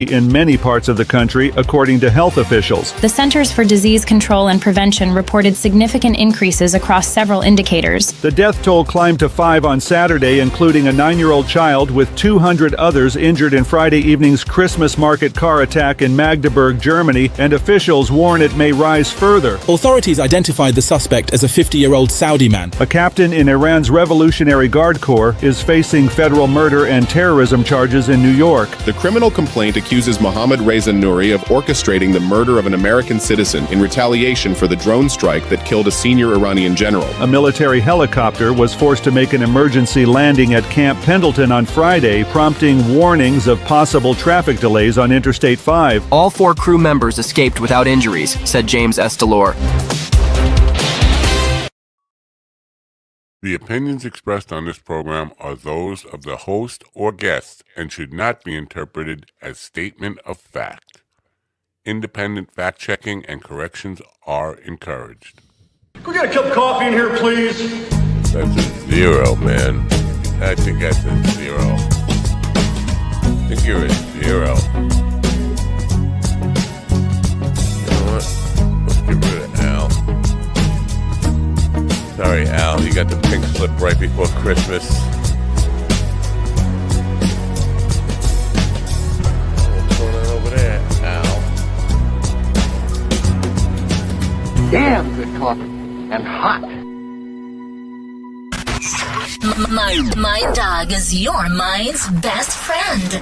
in many parts of the country, according to health officials. The Centers for Disease Control and Prevention reported significant increases across several indicators. The death toll climbed to 5 on Saturday, including a 9-year-old child, with 200 others injured in Friday evening's Christmas market car attack in Magdeburg, Germany, and officials warn it may rise further. Authorities identified the suspect as a 50-year-old Saudi man. A captain in Iran's Revolutionary Guard Corps is facing federal murder and terrorism charges in New York. The criminal complaint accuses Mohammad Reza Nouri of orchestrating the murder of an American citizen in retaliation for the drone strike that killed a senior Iranian general. A military helicopter was forced to make an emergency landing at Camp Pendleton on Friday, prompting warnings of possible traffic delays on Interstate 5. All 4 crew members escaped without injuries, said James Estelor. The opinions expressed on this program are those of the host or guest and should not be interpreted as statement of fact. Independent fact-checking and corrections are encouraged. Can we get a cup of coffee in here, please? That's a 0, man. I think that's a 0. I think you're a 0. You know what? Let's get rid of Al. Sorry, Al, you got the pink slip right before Christmas. What's going on over there, Al? Damn good coffee and hot. My dog is your mind's best friend.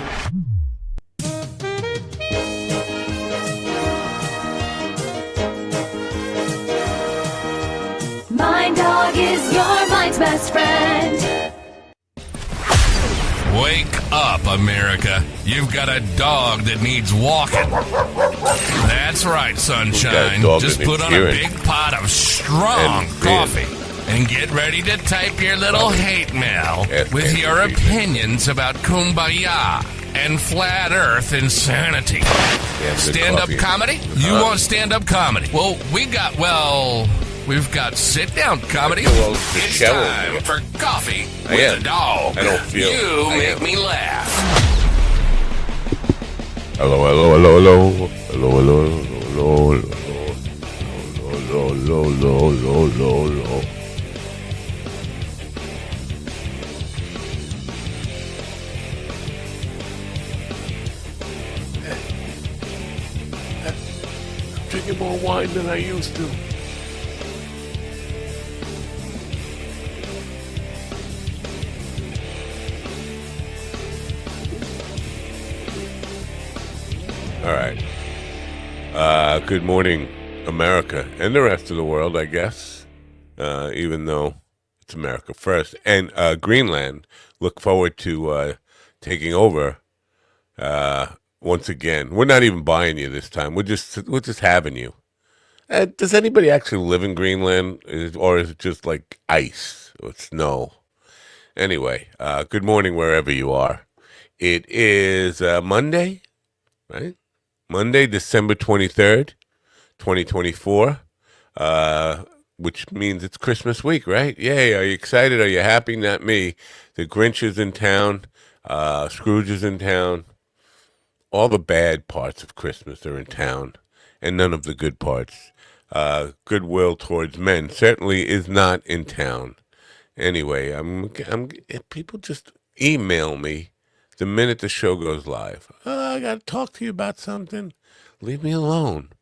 My dog is your mind's best friend. Wake up, America. You've got a dog that needs walking. That's right, sunshine. Just put on a big pot of strong coffee and get ready to type your little hate mail with your opinions about kumbaya and flat earth insanity. Stand-up comedy? You want stand-up comedy? Well, we've got sit-down comedy. It's time for Coffee with a Dog. I don't feel. You make me laugh. Hello, hello, hello, hello. Hello, hello, hello, hello, hello, hello, hello, hello, hello. I'm drinking more wine than I used to. All right. Good morning, America, and the rest of the world, I guess, even though it's America first. And Greenland, look forward to taking over once again. We're not even buying you this time. We're just having you. Does anybody actually live in Greenland, or is it just like ice or snow? Anyway, good morning wherever you are. It is Monday, right? Monday, December 23rd, 2024, which means it's Christmas week, right? Yay, are you excited? Are you happy? Not me. The Grinch is in town. Scrooge is in town. All the bad parts of Christmas are in town, and none of the good parts. Goodwill towards men certainly is not in town. Anyway, people just email me the minute the show goes live. I got to talk to you about something. Leave me alone.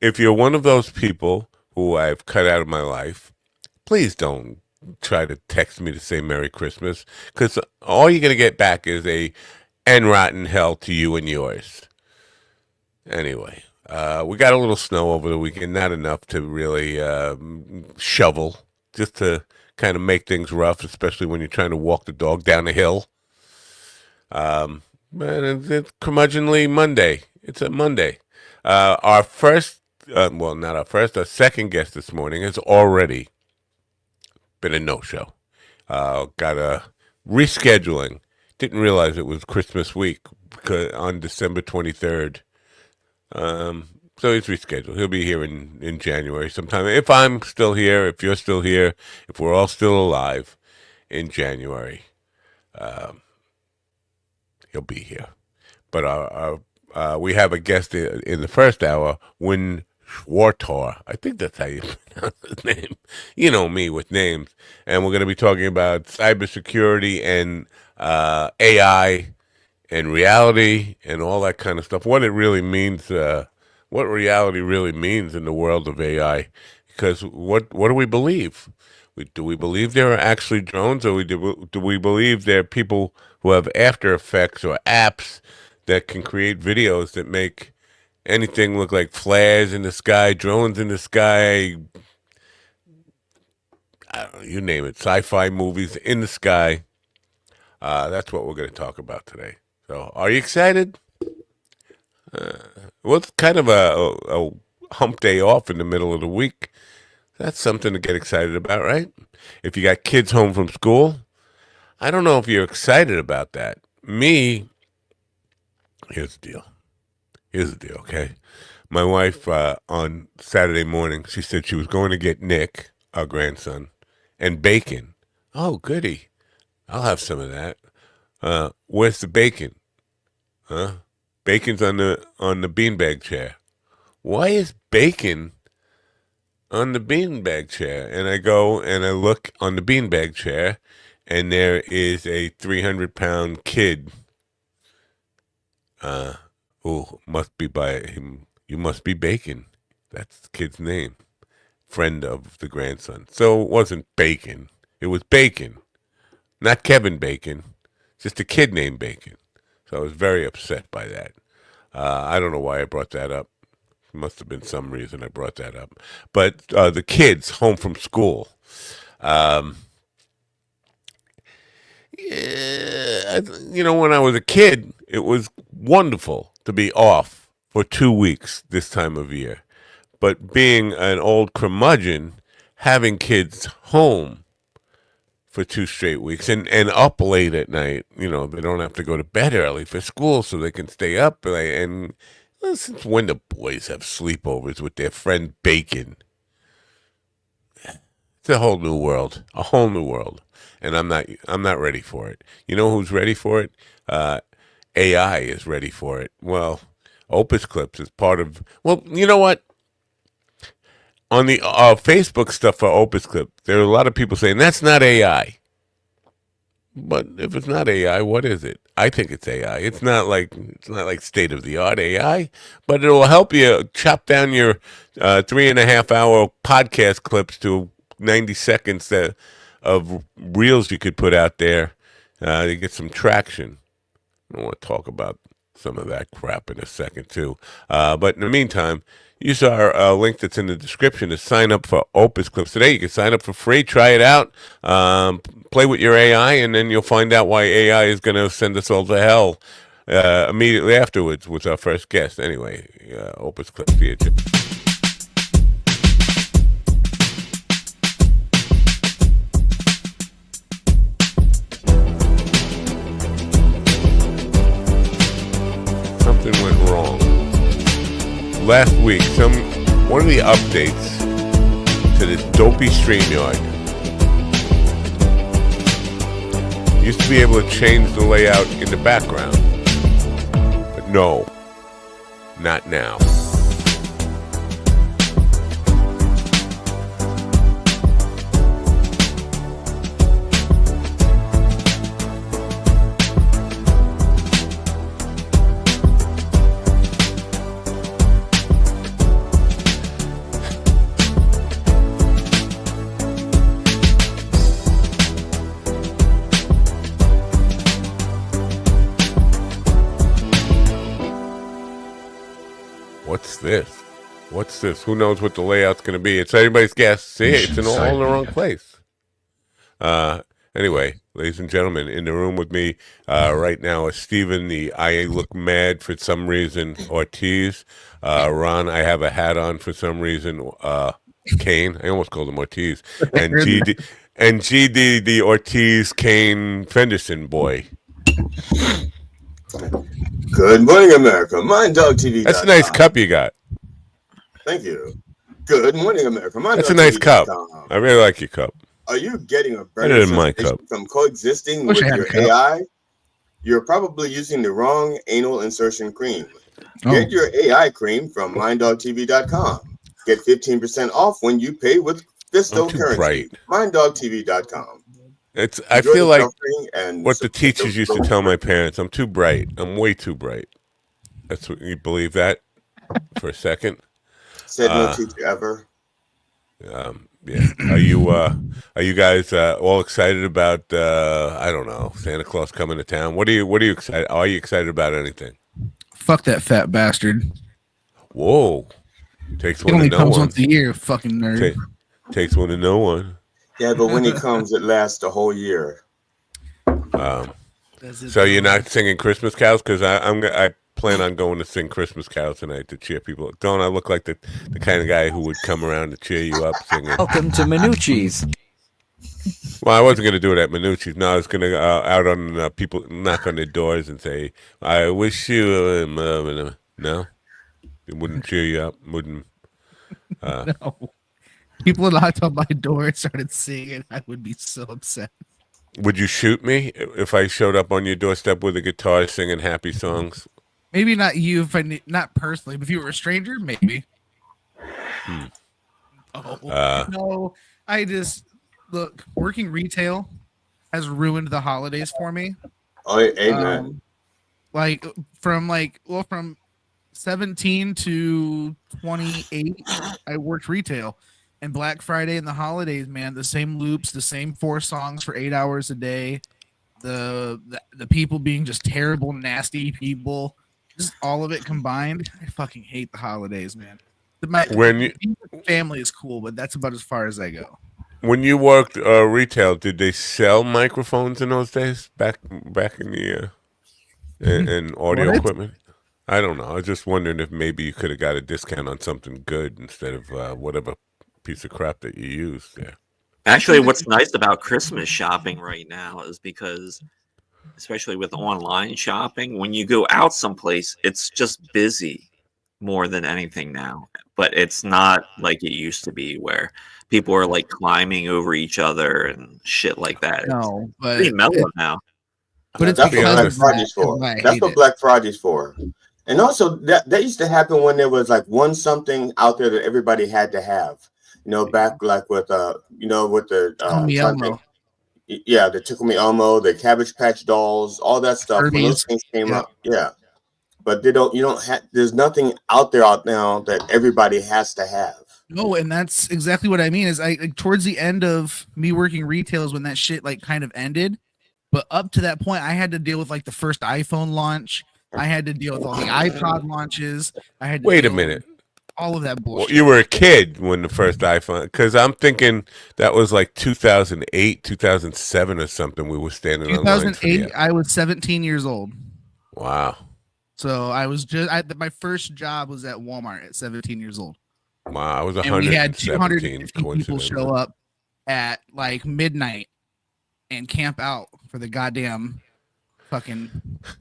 If you're one of those people who I've cut out of my life, please don't try to text me to say Merry Christmas, because all you're going to get back is a "and rotten hell to you and yours." Anyway, we got a little snow over the weekend, not enough to really shovel, just to kind of make things rough, especially when you're trying to walk the dog down a hill. But it's curmudgeonly Monday. It's a Monday. Our first, not our first, our second guest this morning has already been a no-show. Got a rescheduling. Didn't realize it was Christmas week on December 23rd. So he's rescheduled. He'll be here in January sometime. If I'm still here, if you're still here, if we're all still alive in January, he'll be here. But our we have a guest in the first hour, Win Schwartor. I think that's how you pronounce his name. You know me with names. And we're going to be talking about cybersecurity and AI and reality and all that kind of stuff. What it really means, what reality really means in the world of AI. Because what do we believe? Do we believe there are actually drones, or do we believe there are people who have After Effects or apps that can create videos that make anything look like flares in the sky, drones in the sky, I don't know, you name it, sci-fi movies in the sky? That's what we're going to talk about today. So, are you excited? Well, it's kind of a hump day off in the middle of the week. That's something to get excited about, right? If you got kids home from school, I don't know if you're excited about that. Me, here's the deal, okay? My wife, on Saturday morning, she said she was going to get Nick, our grandson, and bacon. Oh, goody. I'll have some of that. Where's the bacon? Huh? Bacon's on the beanbag chair. Why is bacon on the beanbag chair? And I go and I look on the beanbag chair, and there is a 300-pound kid. Who must be by him. You must be Bacon. That's the kid's name. Friend of the grandson. So it wasn't Bacon. It was Bacon. Not Kevin Bacon. Just a kid named Bacon. So I was very upset by that. I don't know why I brought that up. Must have been some reason I brought that up. But the kids home from school. When I was a kid, it was wonderful to be off for 2 weeks this time of year. But being an old curmudgeon, having kids home for 2 straight weeks and up late at night, they don't have to go to bed early for school, so they can stay up. And since when do boys have sleepovers with their friend Bacon? It's a whole new world, and I'm not ready for it. You know who's ready for it? AI is ready for it. Well, Opus Clips is part of. Well, you know what? On the Facebook stuff for Opus Clip, there are a lot of people saying that's not AI. But if it's not AI, what is it? I think it's AI. It's not like state of the art AI, but it will help you chop down your 3.5-hour podcast clips to 90 seconds of reels you could put out there to get some traction. I want to talk about some of that crap in a second too. But in the meantime, use our link that's in the description to sign up for Opus Clips today. You can sign up for free, try it out, play with your AI, and then you'll find out why AI is going to send us all to hell immediately afterwards with our first guest. Anyway, Opus Clips, see you. Something went wrong. Last week, one of the updates to this dopey StreamYard used to be able to change the layout in the background. But no, not now. What's this? Who knows what the layout's going to be? It's anybody's guess. See, it's all in the wrong place. Anyway, ladies and gentlemen, in the room with me right now is Steven, the I look mad for some reason, Ortiz. Ron, I have a hat on for some reason. Kane, I almost called him Ortiz. And GD, the Ortiz Kane Fenderson boy. Good morning, America. MindDogTV. That's a nice cup you got. Thank you. Good morning, America. That's a nice cup. I really like your cup. Are you getting a better sensation from coexisting with your AI? You're probably using the wrong anal insertion cream. Get your AI cream from MindDogTV.com. Get 15% off when you pay with Fisto currency. MindDogTV.com. I feel like what the teachers used to tell my parents. I'm too bright. I'm way too bright. That's what you believe that for a second. Said no teacher ever. Yeah. Are you guys all excited about I don't know, Santa Claus coming to town? What are you excited? Are you excited about anything? Fuck that fat bastard. Whoa. Takes one to know one. He only comes once a year, fucking nerd. Takes one to know one. Yeah, but when he comes, it lasts a whole year. So you're not singing Christmas carols? Because I plan on going to sing Christmas carols tonight to cheer people. Don't I look like the kind of guy who would come around to cheer you up singing? Welcome to Minucci's. Well, I wasn't going to do it at Minucci's. No, I was going to out on people, knock on their doors and say, I wish you... no? It wouldn't cheer you up? Wouldn't... No. People knocked on my door and started singing. I would be so upset. Would you shoot me if I showed up on your doorstep with a guitar singing happy songs? Maybe not you, not personally, but if you were a stranger, maybe. No, I just look. Working retail has ruined the holidays for me. Oh, amen. From 17 to 28, I worked retail. And Black Friday and the holidays, man, the same loops, the same 4 songs for 8 hours a day. The people being just terrible, nasty people. Just all of it combined. I fucking hate the holidays, man. My family is cool, but that's about as far as I go. When you worked retail, did they sell microphones in those days? Back in the and audio equipment? I don't know. I was just wondering if maybe you could have got a discount on something good instead of whatever piece of crap that you use there. Actually, what's nice about Christmas shopping right now is because, especially with online shopping, when you go out someplace, it's just busy more than anything now. But it's not like it used to be where people are like climbing over each other and shit like that. No, it's pretty mellow now. But it's that's what Black Friday's for. That's what Black Friday's for. And also that used to happen when there was like one something out there that everybody had to have. You know, back like with the the Tickle Me Elmo, the Cabbage Patch Dolls, all that stuff. When those things came out, but there's nothing out there now that everybody has to have. No, and that's exactly what I mean. Is towards the end of me working retail is when that shit like kind of ended. But up to that point, I had to deal with like the first iPhone launch. I had to deal with all the iPod launches. I had to wait a minute. All of that bullshit. Well, you were a kid when the first iPhone, because I'm thinking that was like 2008, 2007 or something. We were standing on 2008. I was 17 years old. Wow. So I was my first job was at Walmart at 17 years old. Wow, I was 117. And we had 250 people show up at like midnight and camp out for the goddamn fucking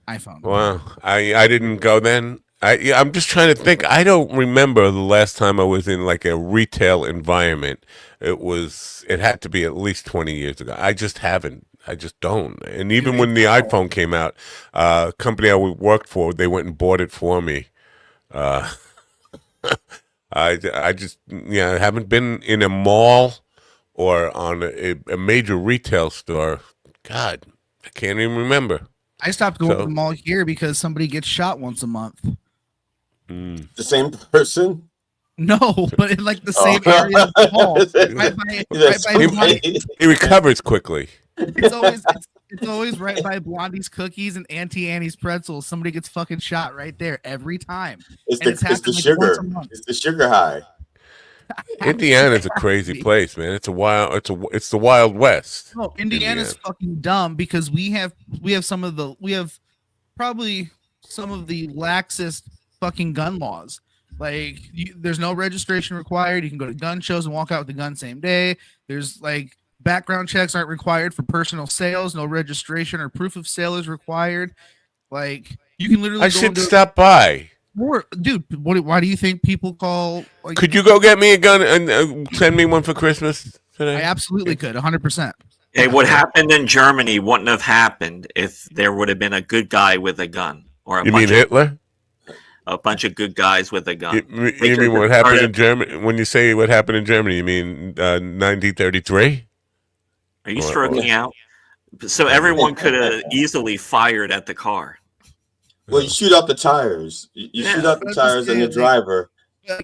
iPhone. Wow, I didn't go then. I'm just trying to think. I don't remember the last time I was in like a retail environment. It had to be at least 20 years ago. I just haven't. I just don't. And even when the iPhone came out, company I worked for, they went and bought it for me. I just haven't been in a mall or on a major retail store. God, I can't even remember. I stopped going to the mall here because somebody gets shot once a month. The same person? No, but in like the same area of the mall. He recovers quickly. It's always right by Blondie's Cookies and Auntie Annie's Pretzels. Somebody gets fucking shot right there every time. It's the sugar. It's the sugar high. Indiana's a crazy place, man. It's the Wild West. No, Indiana's fucking dumb because we have probably some of the laxest fucking gun laws. Like there's no registration required. You can go to gun shows and walk out with the gun same day. There's like background checks aren't required for personal sales. No registration or proof of sale is required. Like you can literally. I should stop by. Dude, why do you think people call? Like, could you go get me a gun and send me one for Christmas today? I absolutely could, 100%. Hey, what happened in Germany wouldn't have happened if there would have been a good guy with a gun or a. You mean Hitler? a bunch of good guys with a gun. You mean what happened in Germany? When you say what happened in Germany, you mean 1933? Are you stroking out? So everyone could have easily fired at the car. Well, you shoot out the tires. You shoot out the tires and the driver.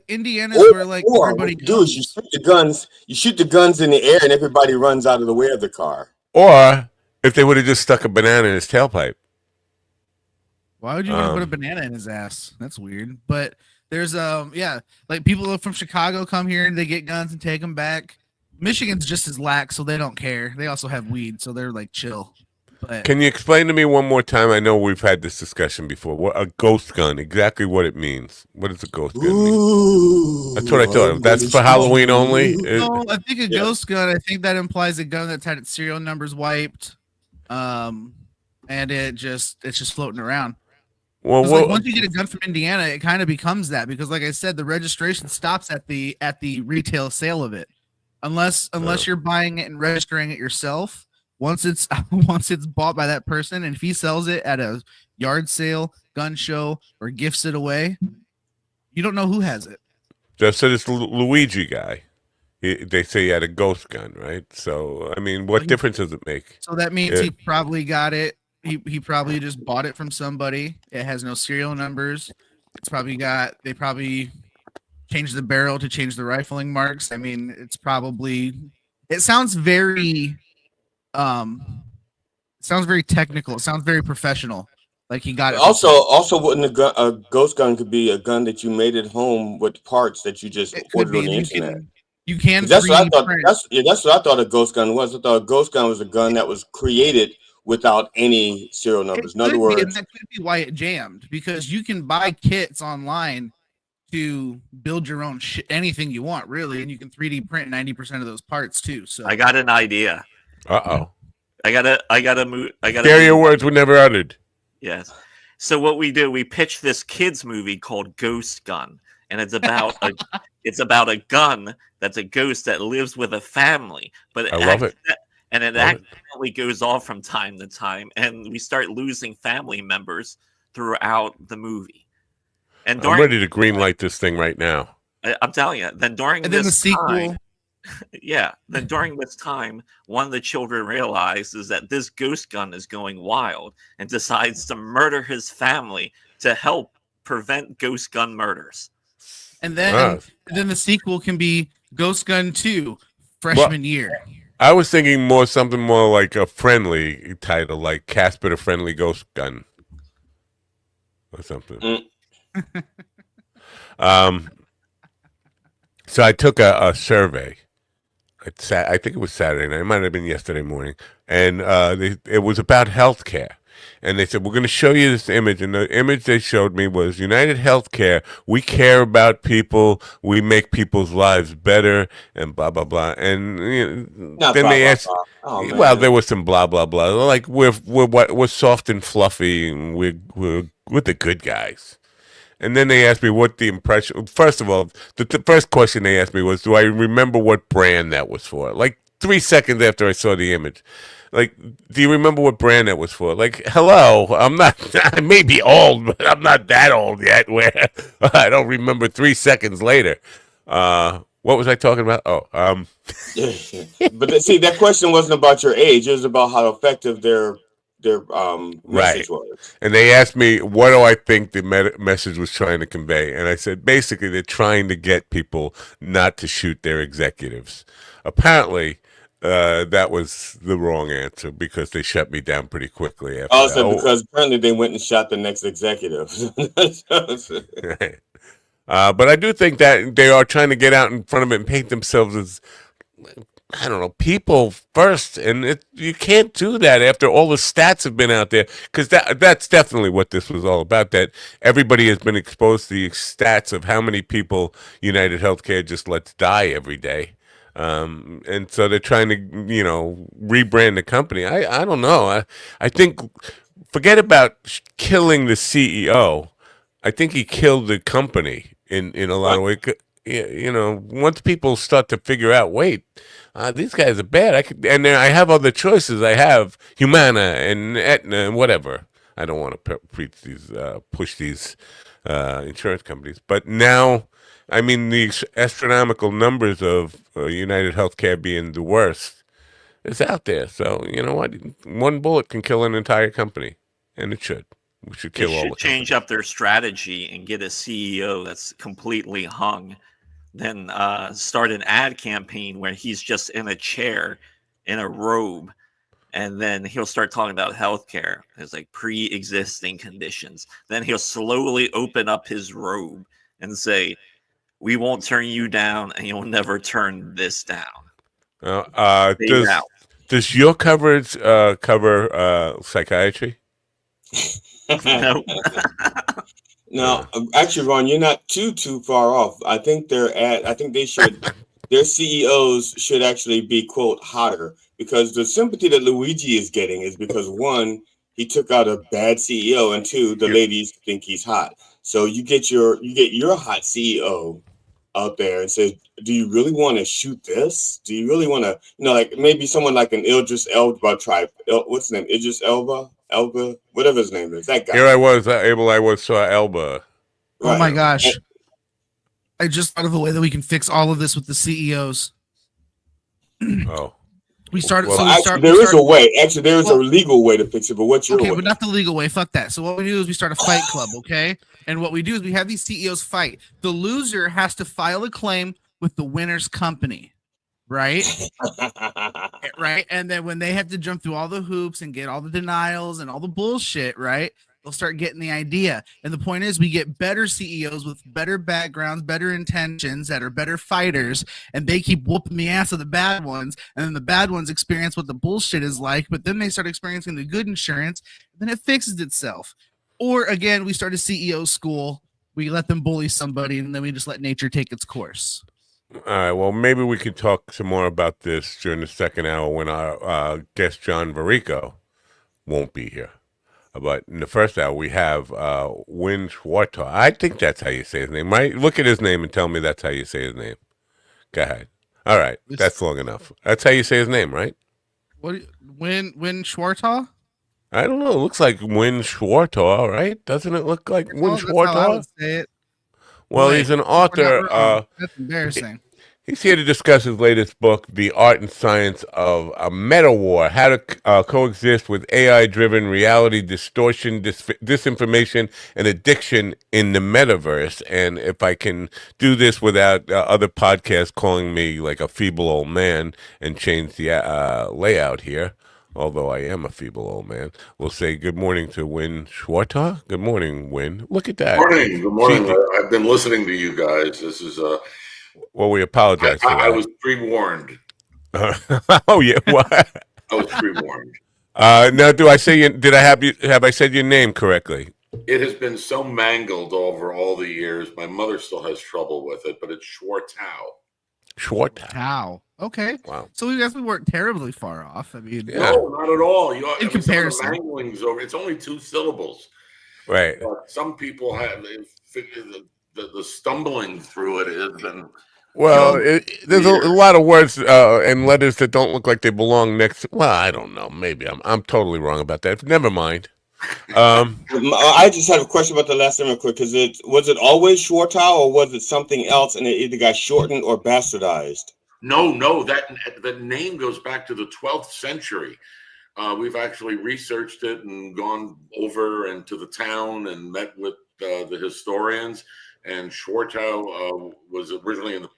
Indiana's where like everybody goes. You shoot the guns. You shoot the guns in the air, and everybody runs out of the way of the car. Or if they would have just stuck a banana in his tailpipe. Why would you want to put a banana in his ass? That's weird. But there's like people from Chicago come here and they get guns and take them back. Michigan's just as lax, so they don't care. They also have weed, so they're like chill. But can you explain to me one more time? I know we've had this discussion before. What a ghost gun? Exactly what it means. What does a ghost gun mean? That's what I thought. That's for Halloween only. No, I think a ghost gun. I think that implies a gun that's had its serial numbers wiped, and it's just floating around. Well, like once you get a gun from Indiana, it kind of becomes that because, like I said, the registration stops at the retail sale of it, unless you're buying it and registering it yourself. Once it's bought by that person, and if he sells it at a yard sale, gun show, or gifts it away, you don't know who has it. So this Luigi guy, they say he had a ghost gun, right? So I mean, what difference does it make? So that means he probably got it. He probably just bought it from somebody. It has no serial numbers. They probably changed the barrel to change the rifling marks. I mean, it sounds very technical. It sounds very professional. Like he got it. Also, wouldn't a ghost gun could be a gun that you made at home with parts that you just ordered on the internet. You can. That's what I thought. That's what I thought a ghost gun was. I thought a ghost gun was a gun that was created without any serial numbers. In other words, that could be why it jammed, because you can buy kits online to build your own anything you want, really, and you can 3D print 90% of those parts too. So I got an idea. I gotta move. Scarier words were never uttered. Yes. So what we do, we pitch this kids movie called Ghost Gun, and it's about a gun that's a ghost that lives with a family. But I love it. And it accidentally goes off from time to time, and we start losing family members throughout the movie. And I'm ready to greenlight this thing right now. I'm telling you. Then during the sequel. Then during this time, one of the children realizes that this ghost gun is going wild and decides to murder his family to help prevent ghost gun murders. And then the sequel can be Ghost Gun 2, freshman year. I was thinking something more like a friendly title, like Casper the Friendly Ghost Gun or something. So I took a survey. I think it was Saturday night. It might have been yesterday morning. And it was about healthcare. And they said, we're going to show you this image. And the image they showed me was United Healthcare. We care about people. We make people's lives better and blah, blah, blah. And then they asked, there was some blah, blah, blah. Like, we're soft and fluffy, and we're the good guys. And then they asked me what the impression. First of all, the first question they asked me was, do I remember what brand that was for? Like 3 seconds after I saw the image. Like, do you remember what brand that was for? Like, hello, I may be old, but I'm not that old yet where I don't remember 3 seconds later. What was I talking about? But see, that question wasn't about your age. It was about how effective their message was. And they asked me, what do I think the message was trying to convey? And I said, basically, they're trying to get people not to shoot their executives. Apparently, that was the wrong answer because they shut me down pretty quickly. Because apparently they went and shot the next executive. But I do think that they are trying to get out in front of it and paint themselves as, I don't know, people first, and you can't do that after all the stats have been out there, because that's definitely what this was all about, that everybody has been exposed to the stats of how many people United Healthcare just lets die every day. And so they're trying to, rebrand the company. I don't know. I think, forget about killing the CEO. I think he killed the company in a lot of ways. Once people start to figure out, wait, these guys are bad. I have other choices. I have Humana and Aetna and whatever. I don't want to push these insurance companies. But now, I mean, the astronomical numbers of United Healthcare being the worst is out there. So, you know what? One bullet can kill an entire company, and it should. We should They kill all should the change up their strategy and get a CEO that's completely hung. Then start an ad campaign where he's just in a chair in a robe, and then he'll start talking about healthcare. There's like pre-existing conditions. Then he'll slowly open up his robe and say, "We won't turn you down, and you'll never turn this down." Does your coverage cover psychiatry? No. No, actually, Ron, you're not too far off. I think they should, their CEOs should actually be, quote, hotter, because the sympathy that Luigi is getting is because, one, he took out a bad CEO, and two, the ladies think he's hot. So you get your hot CEO out there and says, do you really want to shoot this? Do you really want to, like maybe someone like an Idris Elba tribe? What's his name? Idris Elba, whatever his name is. That guy. Here I was, saw Elba. Oh my gosh. I just thought of a way that we can fix all of this with the CEOs. Oh. There is a way. Actually, there is a legal way to fix it, but what's your way? Okay, but not the legal way. Fuck that. So what we do is we start a fight club, okay? And what we do is we have these CEOs fight. The loser has to file a claim with the winner's company, right? Right? And then when they have to jump through all the hoops and get all the denials and all the bullshit, right? They'll start getting the idea. And the point is we get better CEOs with better backgrounds, better intentions, that are better fighters, and they keep whooping the ass of the bad ones. And then the bad ones experience what the bullshit is like, but then they start experiencing the good insurance, and then it fixes itself. Or again, we start a CEO school, we let them bully somebody, and then we just let nature take its course. All right, well, maybe we could talk some more about this during the second hour when our guest John Varico won't be here. But in the first hour, we have Win Schwartz. I think that's how you say his name, right? Look at his name and tell me that's how you say his name. Go ahead. All right, that's long enough. That's how you say his name, right? Win Schwartz? I don't know. It looks like Win Schwartz, right? Doesn't it look like Win Schwartz? I would say it. Well, he's an author. That's embarrassing. He's here to discuss his latest book, The Art and Science of a Meta War, how to coexist with AI-driven reality distortion, disinformation, and addiction in the metaverse. And if I can do this without other podcasts calling me like a feeble old man and change the layout here, although I am a feeble old man, we'll say good morning to Win Schwartz. Good morning, Win. Look at that. Good morning. I've been listening to you guys. This is Well, we apologize for that. I was pre-warned. Oh yeah, what? I was pre-warned. Now, have I said your name correctly? It has been so mangled over all the years. My mother still has trouble with it, but it's Schwartz. How? Okay. Wow. So we weren't terribly far off. I mean, no, not at all. In comparison, some of the manglings over. It's only 2 syllables. Right. Some people have the stumbling through it has been. Well, there's a lot of words and letters that don't look like they belong next. Well, I don't know. Maybe I'm totally wrong about that. Never mind. I just have a question about the last name real quick. Was it always Schwartz or was it something else and it either got shortened or bastardized? No, that name goes back to the 12th century. We've actually researched it and gone over into the town and met with the historians. And Schwartau was originally in the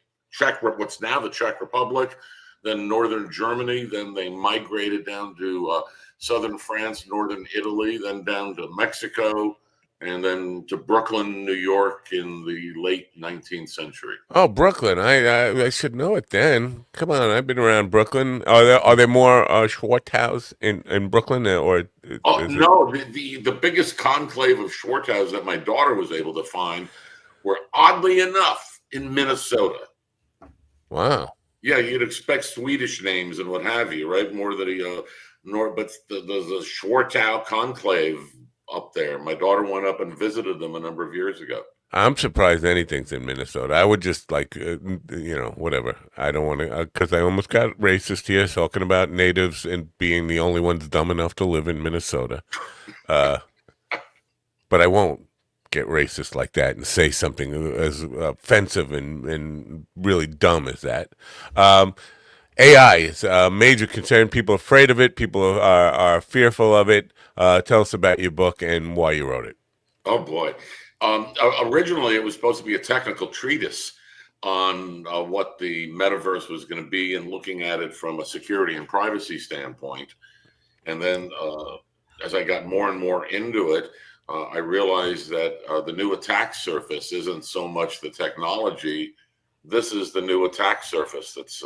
what's now the Czech Republic, then northern Germany. Then they migrated down to southern France, northern Italy, then down to Mexico, and then to Brooklyn, New York in the late 19th century. Oh, Brooklyn! I should know it then. Come on, I've been around Brooklyn. Are there more Schwarthaus in Brooklyn, or? No, the biggest conclave of Schwarthaus that my daughter was able to find were, oddly enough, in Minnesota. Wow. Yeah, you'd expect Swedish names and what have you, right? More than but the Schwartau conclave up there. My daughter went up and visited them a number of years ago. I'm surprised anything's in Minnesota. I would just whatever. I don't want to, because I almost got racist here talking about natives and being the only ones dumb enough to live in Minnesota. But I won't, get racist like that and say something as offensive and really dumb as that. AI is a major concern. People are afraid of it. People are fearful of it. Tell us about your book and why you wrote it. Oh, boy. Originally, it was supposed to be a technical treatise on what the metaverse was going to be and looking at it from a security and privacy standpoint. And then as I got more and more into it, I realized that the new attack surface isn't so much the technology. This is the new attack surface that's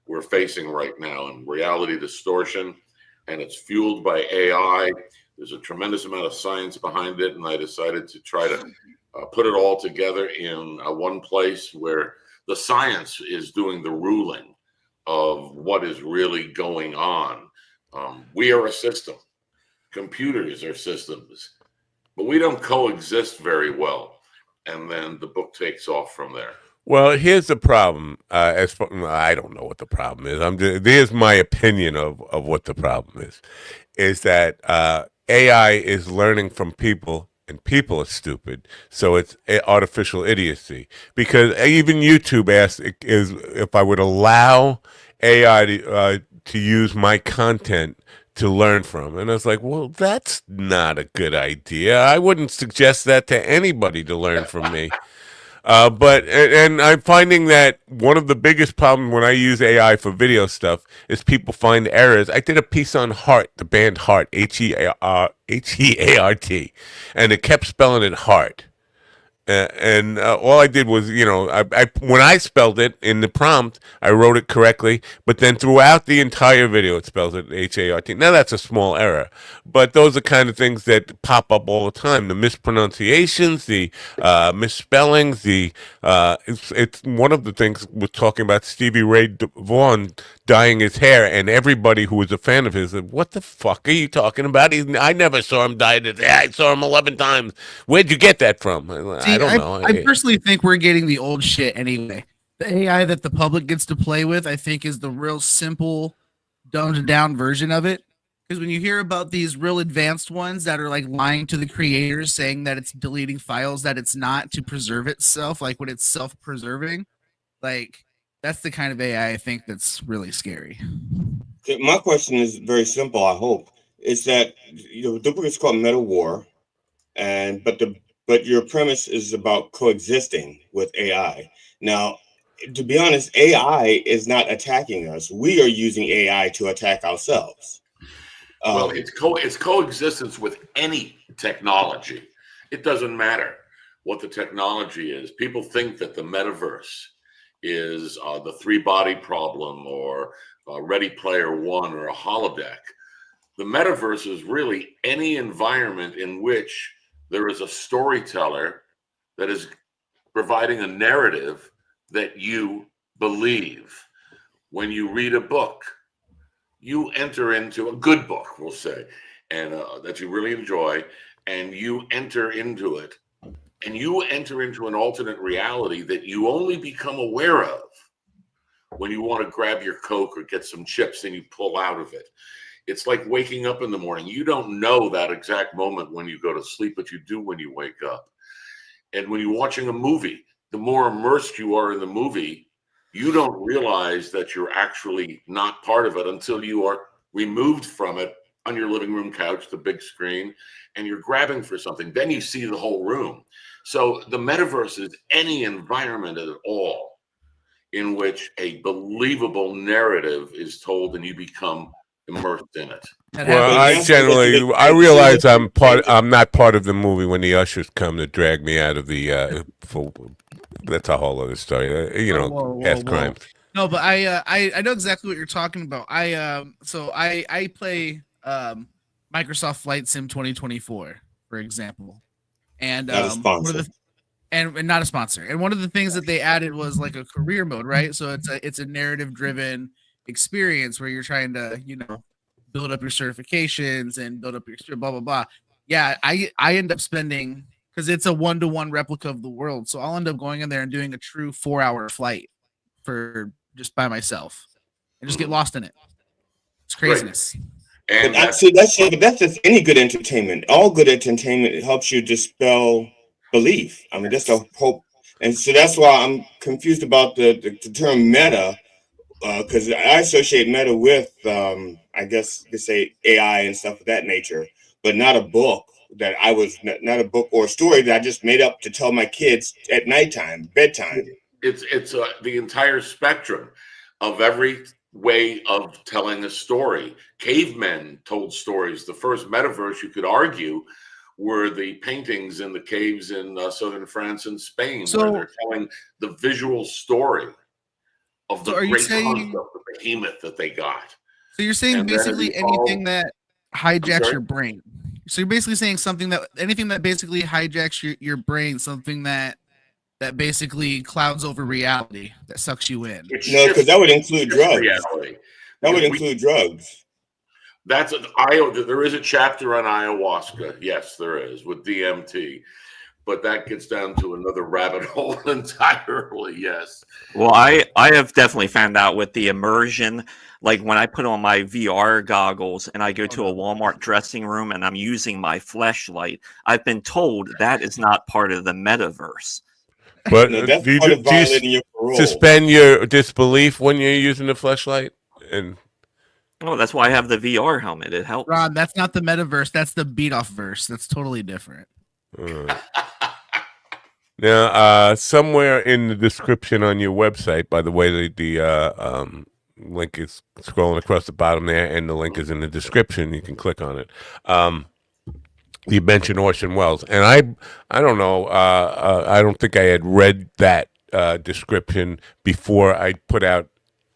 we're facing right now, and reality distortion, and it's fueled by AI. There's a tremendous amount of science behind it, and I decided to try to put it all together in one place where the science is doing the ruling of what is really going on. We are a system. Computers are systems, but we don't coexist very well. And then the book takes off from there. Well, here's the problem. I don't know what the problem is. There's my opinion of what the problem is that AI is learning from people, and people are stupid. So it's artificial idiocy. Because even YouTube asked if I would allow AI to use my content to learn from. And I was like, well, that's not a good idea. I wouldn't suggest that to anybody to learn from me. But I'm finding that one of the biggest problems when I use AI for video stuff is people find errors. I did a piece on Heart, the band Heart, Heart, and it kept spelling it Heart. And all I did was, when I spelled it in the prompt, I wrote it correctly. But then throughout the entire video, it spells it Hart. Now, that's a small error. But those are kind of things that pop up all the time. The mispronunciations, the misspellings, it's one of the things we're talking about Stevie Ray Vaughan dyeing his hair. And everybody who was a fan of his said, what the fuck are you talking about? I never saw him dye his hair. I saw him 11 times. Where'd you get that from? I don't know. I personally think we're getting the old shit anyway. The AI that the public gets to play with, I think, is the real simple, dumbed down version of it. Because when you hear about these real advanced ones that are like lying to the creators, saying that it's deleting files that it's not to preserve itself, like when it's self-preserving, like that's the kind of AI I think that's really scary. Okay, my question is very simple. I hope is that the book is called Meta War, but your premise is about coexisting with AI. Now, to be honest, AI is not attacking us. We are using AI to attack ourselves. Well, it's coexistence with any technology. It doesn't matter what the technology is. People think that the metaverse is the three-body problem or Ready Player One or a holodeck. The metaverse is really any environment in which there is a storyteller that is providing a narrative that you believe. When you read a book, you enter into a good book, we'll say, and that you really enjoy, and you enter into it, and you enter into an alternate reality that you only become aware of when you want to grab your Coke or get some chips and you pull out of it. It's like waking up in the morning. You don't know that exact moment when you go to sleep, but you do when you wake up. And when you're watching a movie, the more immersed you are in the movie, you don't realize that you're actually not part of it until you are removed from it on your living room couch, the big screen, and you're grabbing for something. Then you see the whole room. So the metaverse is any environment at all in which a believable narrative is told and you become immersed in it. Well, I realize I'm not part of the movie when the ushers come to drag me out of the that's a whole other story. Past crimes. No, but I know exactly what you're talking about. I play Microsoft Flight Sim 2024, for example, and not a sponsor. And not a sponsor. And one of the things that they added was like a career mode, right? So it's a narrative driven experience where you're trying to build up your certifications and build up your blah blah blah. Yeah, I end up spending, because it's a 1-to-1 replica of the world, so I'll end up going in there and doing a true 4-hour flight for just by myself and just get lost in it. It's craziness. And that's just any good entertainment. All good entertainment helps you dispel belief. I mean, that's the hope. And so that's why I'm confused about the term meta, because I associate meta with, I guess you could say AI and stuff of that nature, but not a book that I was not a book or a story that I just made up to tell my kids at nighttime, bedtime. It's the entire spectrum of every way of telling a story. Cavemen told stories. The first metaverse, you could argue, were the paintings in the caves in southern France and Spain, where they're telling the visual story of the great construct, the behemoth that they got. So you're saying basically anything that hijacks your brain. So you're basically saying anything that basically hijacks your brain, something that basically clouds over reality, that sucks you in. No, because that would include drugs. Reality. That would include drugs. That's there is a chapter on ayahuasca. Yes, there is, with DMT. But that gets down to another rabbit hole entirely. Yes. Well, I have definitely found out with the immersion, like when I put on my VR goggles and I go to a Walmart dressing room and I'm using my fleshlight, I've been told that is not part of the metaverse. But do you suspend your disbelief when you're using the fleshlight? And oh, that's why I have the VR helmet. It helps. Ron, that's not the metaverse. That's the beat off verse. That's totally different. Now, somewhere in the description on your website, by the way, the link is scrolling across the bottom there, and the link is in the description. You can click on it. You mentioned Orson Welles, and I don't know. I don't think I had read that description before I put out.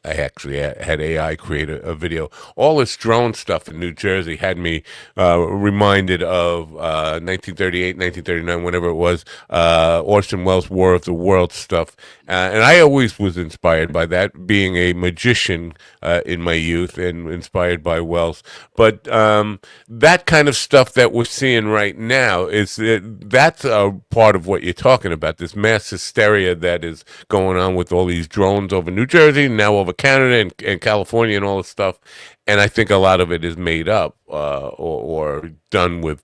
I actually had AI create a video. All this drone stuff in New Jersey had me reminded of 1938, 1939, whenever it was, Orson Welles' War of the Worlds stuff. And I always was inspired by that, being a magician in my youth and inspired by Welles. But that kind of stuff that we're seeing right now, that's a part of what you're talking about, this mass hysteria that is going on with all these drones over New Jersey, now over Canada and California and all this stuff. And I think a lot of it is made up or done with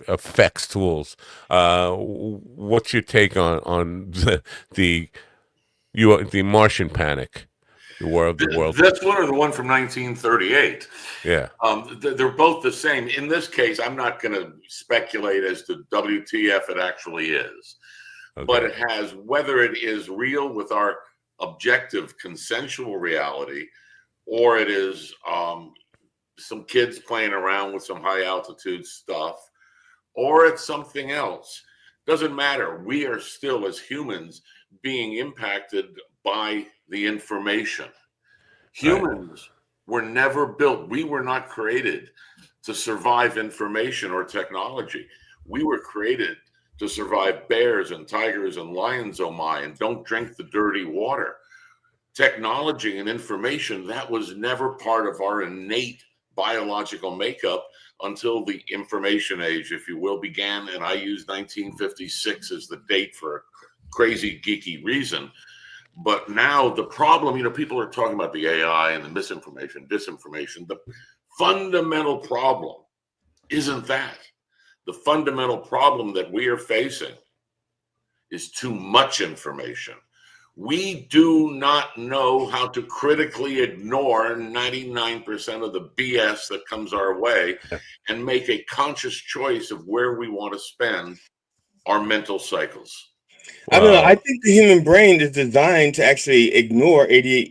effects tools. What's your take on the Martian Panic, the War of the Worlds? This one or the one from 1938? Yeah. They're both the same. In this case, I'm not going to speculate as to WTF it actually is. Okay. But it has, whether it is real with our objective consensual reality, or it is some kids playing around with some high altitude stuff, or it's something else. Doesn't matter. We are still, as humans, being impacted by the information. Humans were never built. We were not created to survive information or technology. We were created to survive bears and tigers and lions, oh my, and don't drink the dirty water. Technology and information, that was never part of our innate biological makeup until the information age, if you will, began. And I use 1956 as the date for a crazy, geeky reason. But now the problem, people are talking about the AI and the misinformation, disinformation. The fundamental problem isn't that. The fundamental problem that we are facing is too much information. We do not know how to critically ignore 99% of the BS that comes our way and make a conscious choice of where we want to spend our mental cycles. I don't know. I think the human brain is designed to actually ignore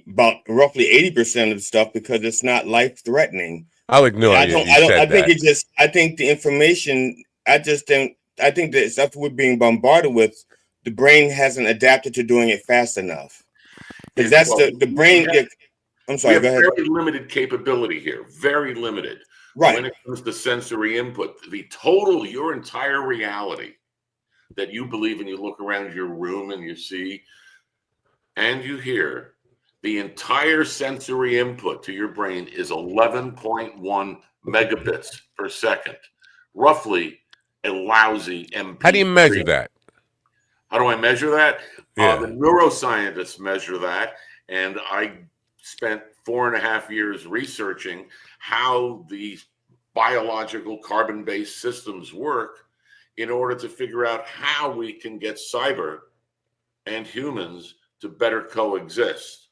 about roughly 80% of the stuff because it's not life-threatening. I'll ignore you. I think the information. I think the stuff we're being bombarded with, the brain hasn't adapted to doing it fast enough. Because that's the brain. I'm sorry. We have very limited capability here. Very limited. Right. When it comes to sensory input, your entire reality that you believe and you look around your room and you see and you hear, the entire sensory input to your brain is 11.1 megabits per second. Roughly a lousy MP3. How do you measure that? How do I measure that? Yeah. The neuroscientists measure that. And I spent 4.5 years researching how these biological carbon-based systems work in order to figure out how we can get cyber and humans to better coexist.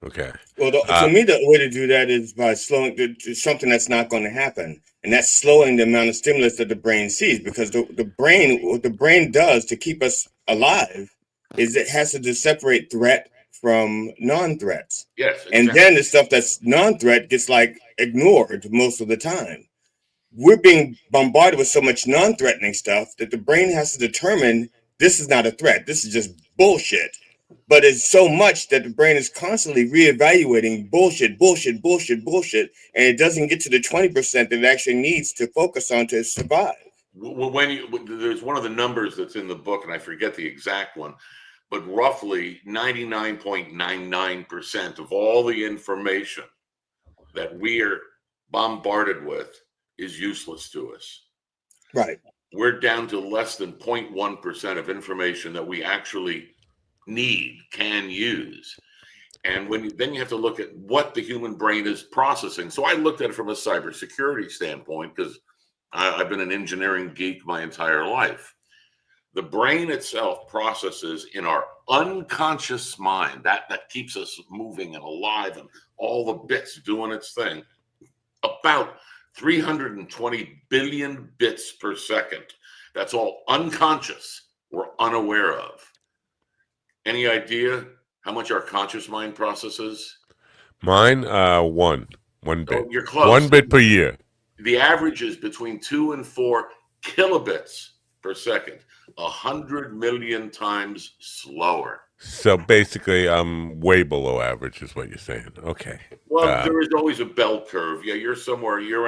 Okay. Well, to me, the way to do that is by slowing something that's not going to happen, and that's slowing the amount of stimulus that the brain sees. Because what the brain does to keep us alive is it has to separate threat from non-threats. Yes, exactly. And then the stuff that's non-threat gets like ignored most of the time. We're being bombarded with so much non-threatening stuff that the brain has to determine this is not a threat. This is just bullshit. But it's so much that the brain is constantly reevaluating bullshit, and it doesn't get to the 20% that it actually needs to focus on to survive. There's one of the numbers that's in the book, and I forget the exact one, but roughly 99.99% of all the information that we are bombarded with is useless to us. Right. We're down to less than 0.1% of information that we actually can use. And then you have to look at what the human brain is processing. So I looked at it from a cybersecurity standpoint because I've been an engineering geek my entire life. The brain itself processes in our unconscious mind, that keeps us moving and alive and all the bits doing its thing, about 320 billion bits per second. That's all unconscious, we're unaware of. Any idea how much our conscious mind processes? Mine, one bit. Oh, you're close. 1 bit per year. The average is between 2 and 4 kilobits per second, 100 million times slower. So basically, I'm way below average, is what you're saying. Okay. Well, there is always a bell curve. Yeah, you're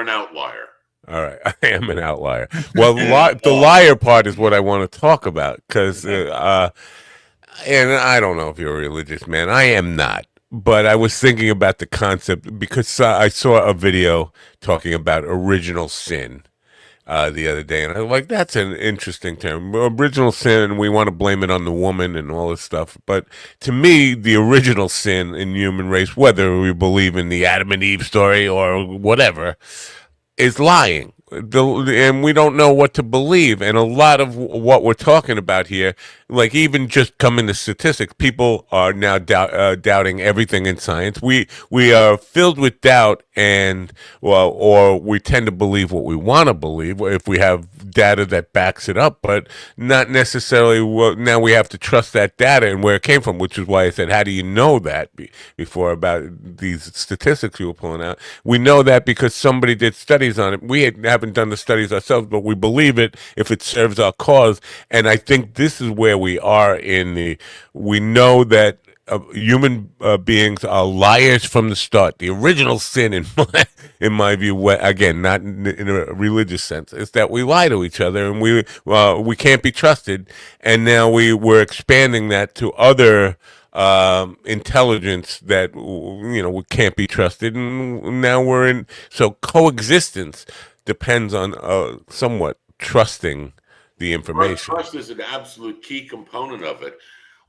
an outlier. All right, I am an outlier. Well, the liar part is what I want to talk about because, and I don't know if you're a religious man. I am not. But I was thinking about the concept because I saw a video talking about original sin the other day, and I was like, that's an interesting term. Original sin, we want to blame it on the woman and all this stuff. But to me, the original sin in human race, whether we believe in the Adam and Eve story or whatever, is lying. And we don't know what to believe. And a lot of what we're talking about here, like even just coming to statistics, people are now doubting everything in science. We are filled with doubt, and or we tend to believe what we want to believe if we have data that backs it up, but not necessarily. Now we have to trust that data and where it came from, which is why I said, how do you know that before about these statistics you were pulling out? We know that because somebody did studies on it. We haven't done the studies ourselves, but we believe it if it serves our cause. And I think this is where we are we know that human beings are liars from the start. The original sin, in my view, again, not in a religious sense, is that we lie to each other and we can't be trusted. And now we're expanding that to other intelligence that we can't be trusted, and now we're in. So coexistence depends on somewhat trusting the information. Trust is an absolute key component of it.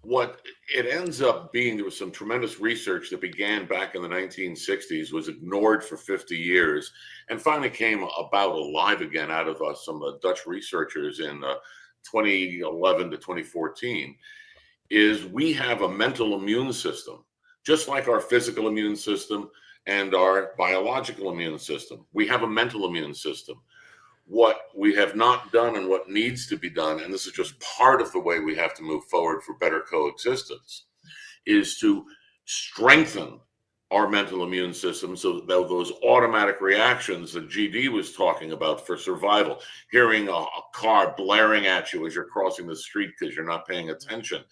What it ends up being, there was some tremendous research that began back in the 1960s, was ignored for 50 years, and finally came about alive again out of some Dutch researchers in 2011 to 2014, is we have a mental immune system, just like our physical immune system and our biological immune system. We have a mental immune system. What we have not done and what needs to be done, and this is just part of the way we have to move forward for better coexistence, is to strengthen our mental immune system so that those automatic reactions that GD was talking about for survival, hearing a car blaring at you as you're crossing the street because you're not paying attention,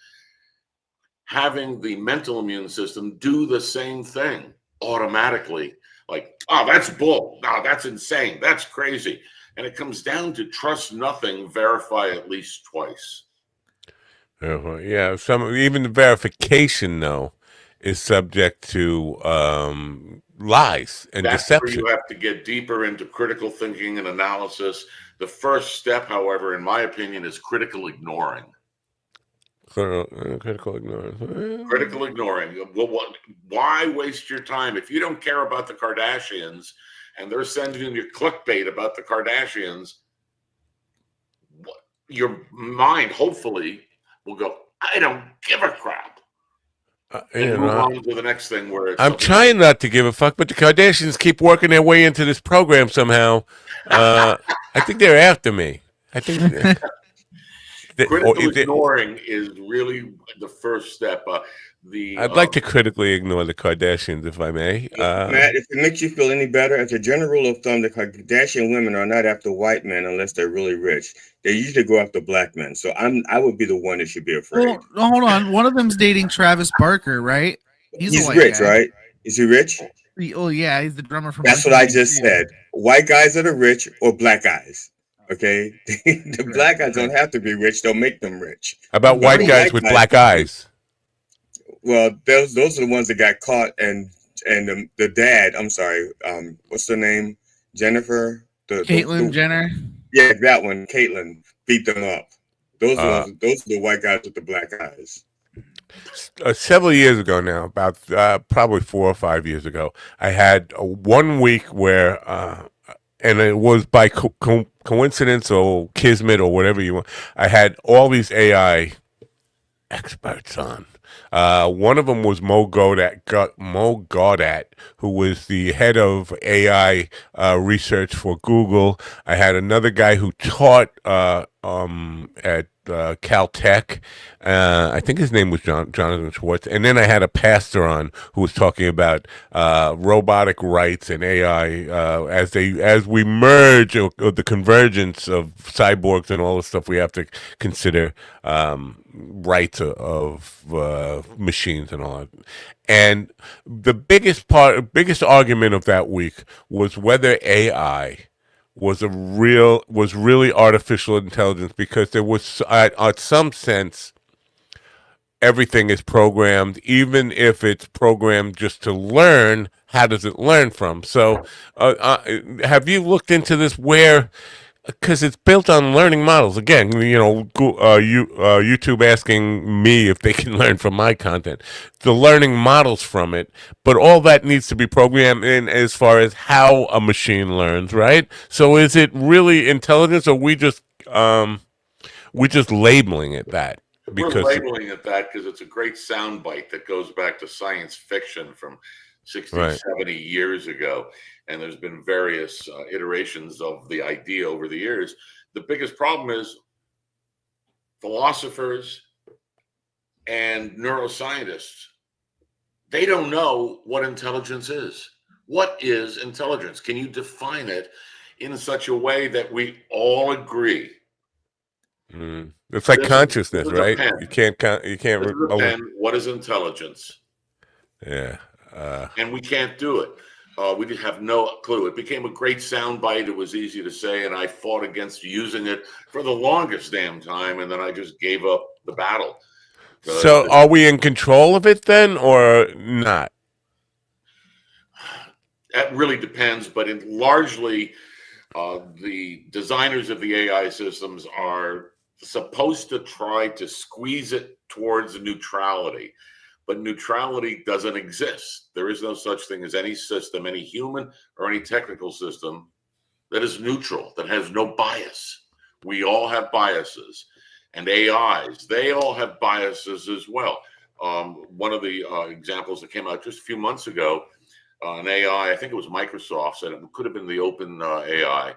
having the mental immune system do the same thing automatically, like, oh, that's bull, no, that's insane, that's crazy. And it comes down to trust nothing, verify at least twice. Yeah, even the verification, though, is subject to lies and deception. That's where you have to get deeper into critical thinking and analysis. The first step, however, in my opinion, is critical ignoring. Critical ignorance. Critical ignoring. Why waste your time if you don't care about the Kardashians and they're sending you clickbait about the Kardashians? your mind hopefully will go, I don't give a crap. And move on to the next thing where it's I'm trying not to give a fuck, but the Kardashians keep working their way into this program somehow. I think they're after me. I think critical ignoring is really the first step. I'd like to critically ignore the Kardashians, if I may. Matt, if it makes you feel any better, as a general rule of thumb, the Kardashian women are not after white men unless they're really rich. They usually go after black men. So I would be the one that should be afraid. Well, hold on. One of them's dating Travis Barker, right? He's rich, guy. Right? Is he rich? Oh yeah, he's the drummer from. That's what I just said. White guys that are rich or black guys. Okay, the black guys don't have to be rich; they'll make them rich. How about white guys with black eyes? Well, those are the ones that got caught, and the dad. I'm sorry. What's her name? Jennifer. Caitlyn Jenner. Yeah, that one. Caitlyn beat them up. Those are the white guys with the black eyes. Several years ago now, about probably 4 or 5 years ago, I had 1 week where, and it was by coincidence or kismet or whatever you want, I had all these AI experts on. One of them was Mo Gaudat, who was the head of AI research for Google. I had another guy who taught at Caltech. I think his name was Jonathan Schwartz. And then I had a pastor on who was talking about robotic rights and AI as we merge the convergence of cyborgs and all the stuff we have to consider rights of machines and all that. And the biggest argument of that week was whether AI was really artificial intelligence, because there was at some sense everything is programmed, even if it's programmed just to learn. How does it learn from? So have you looked into this, where, because it's built on learning models. Again, YouTube asking me if they can learn from my content, the learning models from it, but all that needs to be programmed in as far as how a machine learns, right? So is it really intelligence, or we just labeling it that? We're labeling it that because it's a great soundbite that goes back to science fiction from 60, right. 70 years ago. And there's been various iterations of the idea over the years. The biggest problem is philosophers and neuroscientists, they don't know what intelligence is. What is intelligence? Can you define it in such a way that we all agree? It's like consciousness, right? You can't. What is intelligence? Yeah. And we can't do it. We have no clue. It became a great soundbite. It was easy to say, and I fought against using it for the longest damn time, and then I just gave up the battle. So are we in control of it then, or not? That really depends, but largely the designers of the AI systems are supposed to try to squeeze it towards neutrality. But neutrality doesn't exist. There is no such thing as any system, any human or any technical system, that is neutral, that has no bias. We all have biases. And AIs, they all have biases as well. One of the examples that came out just a few months ago, an AI, I think it was Microsoft, said it could have been the open AI,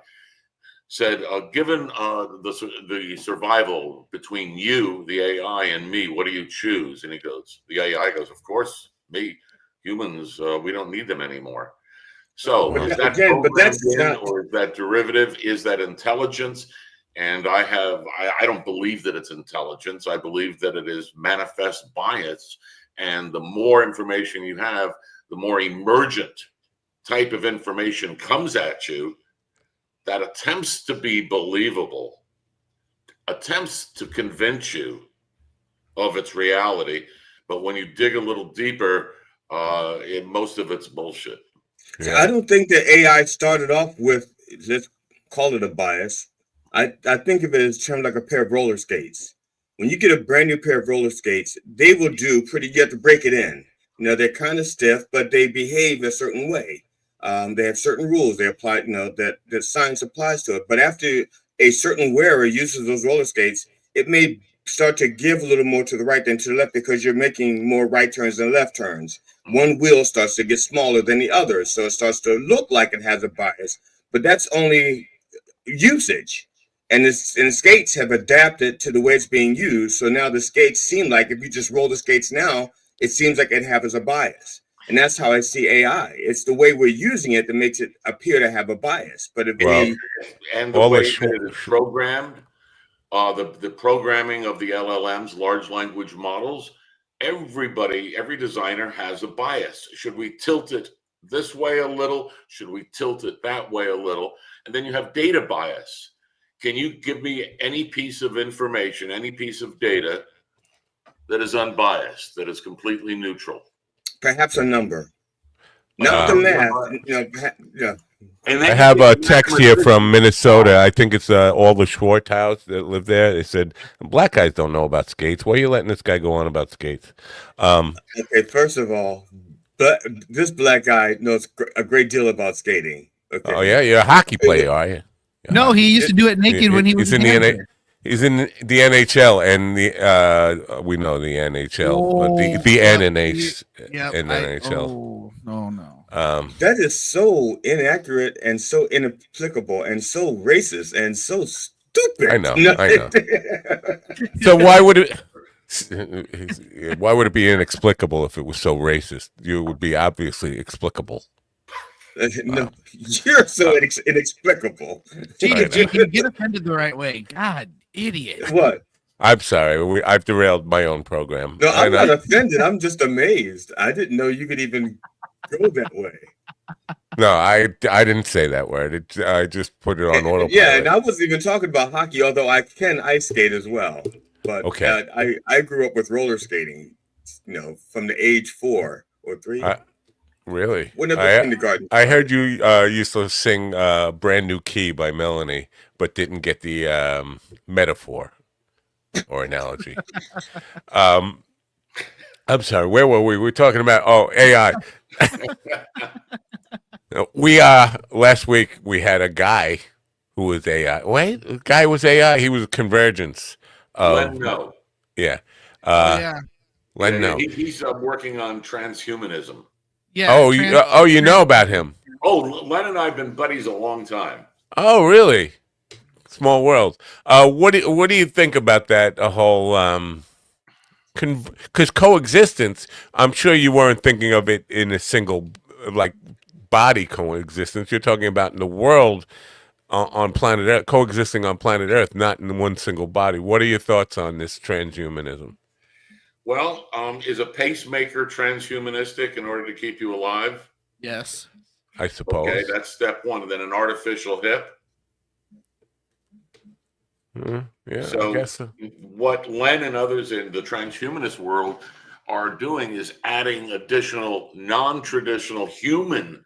said, given the survival between you, the AI, and me, what do you choose? And the AI goes, of course, me. Humans, we don't need them anymore. So is that programmed or is that derivative? Is that intelligence? And I don't believe that it's intelligence. I believe that it is manifest bias. And the more information you have, the more emergent type of information comes at you that attempts to be believable, attempts to convince you of its reality. But when you dig a little deeper, most of it's bullshit. Yeah. I don't think that AI started off with, let's call it a bias. I think of it as kind of like a pair of roller skates. When you get a brand new pair of roller skates, they will do you have to break it in. They're kind of stiff, but they behave a certain way. They have certain rules they apply, that science applies to it. But after a certain wearer uses those roller skates, it may start to give a little more to the right than to the left because you're making more right turns than left turns. One wheel starts to get smaller than the other, so it starts to look like it has a bias, but that's only usage. And the skates have adapted to the way it's being used. So now the skates seem like, if you just roll the skates now, it seems like it has a bias. And that's how I see AI. It's the way we're using it that makes it appear to have a bias. But if and the way that it is programmed, the programming of the LLMs, large language models, every designer has a bias. Should we tilt it this way a little? Should we tilt it that way a little? And then you have data bias. Can you give me any piece of information, any piece of data that is unbiased, that is completely neutral? Perhaps a number. Not the math. Yeah. And I have a text here from Minnesota. I think it's all the Schwartz house that live there. They said, black guys don't know about skates. Why are you letting this guy go on about skates? Okay, first of all, this black guy knows a great deal about skating. Okay. Oh, yeah? You're a hockey player, are you? No, he used to do it naked when he was in the He's in the NHL and the we know the NHL, but the NNH and NHL. No. That is so inaccurate and so inapplicable and so racist and so stupid. I know. So why would it be inexplicable if it was so racist? You would be obviously explicable. No, you're so inexplicable. GG, get offended the right way. God, idiot. What? I'm sorry. I've derailed my own program. No, I'm not offended. I'm just amazed. I didn't know you could even go that way. No, I didn't say that word. I just put it on autopilot. Yeah, and I wasn't even talking about hockey, although I can ice skate as well. But I grew up with roller skating, from the age 4 or 3. Really? Kindergarten. I heard you used to sing Brand New Key by Melanie, but didn't get the metaphor or analogy. I'm sorry, where were we? We were talking about, AI. Last week we had a guy who was AI. Wait, the guy was AI. He was a convergence. Len No. Yeah. Len No. He's working on transhumanism. Yeah. You know about him. Oh, Len and I have been buddies a long time. Oh, really? Small world. What do you think about that whole because coexistence? I'm sure you weren't thinking of it in a single body coexistence. You're talking about in the world on planet Earth, coexisting on planet Earth, not in one single body. What are your thoughts on this transhumanism? Well, is a pacemaker transhumanistic in order to keep you alive? Yes. I suppose. Okay, that's step one. And then an artificial hip. Yeah, so I guess so. What Len and others in the transhumanist world are doing is adding additional non-traditional human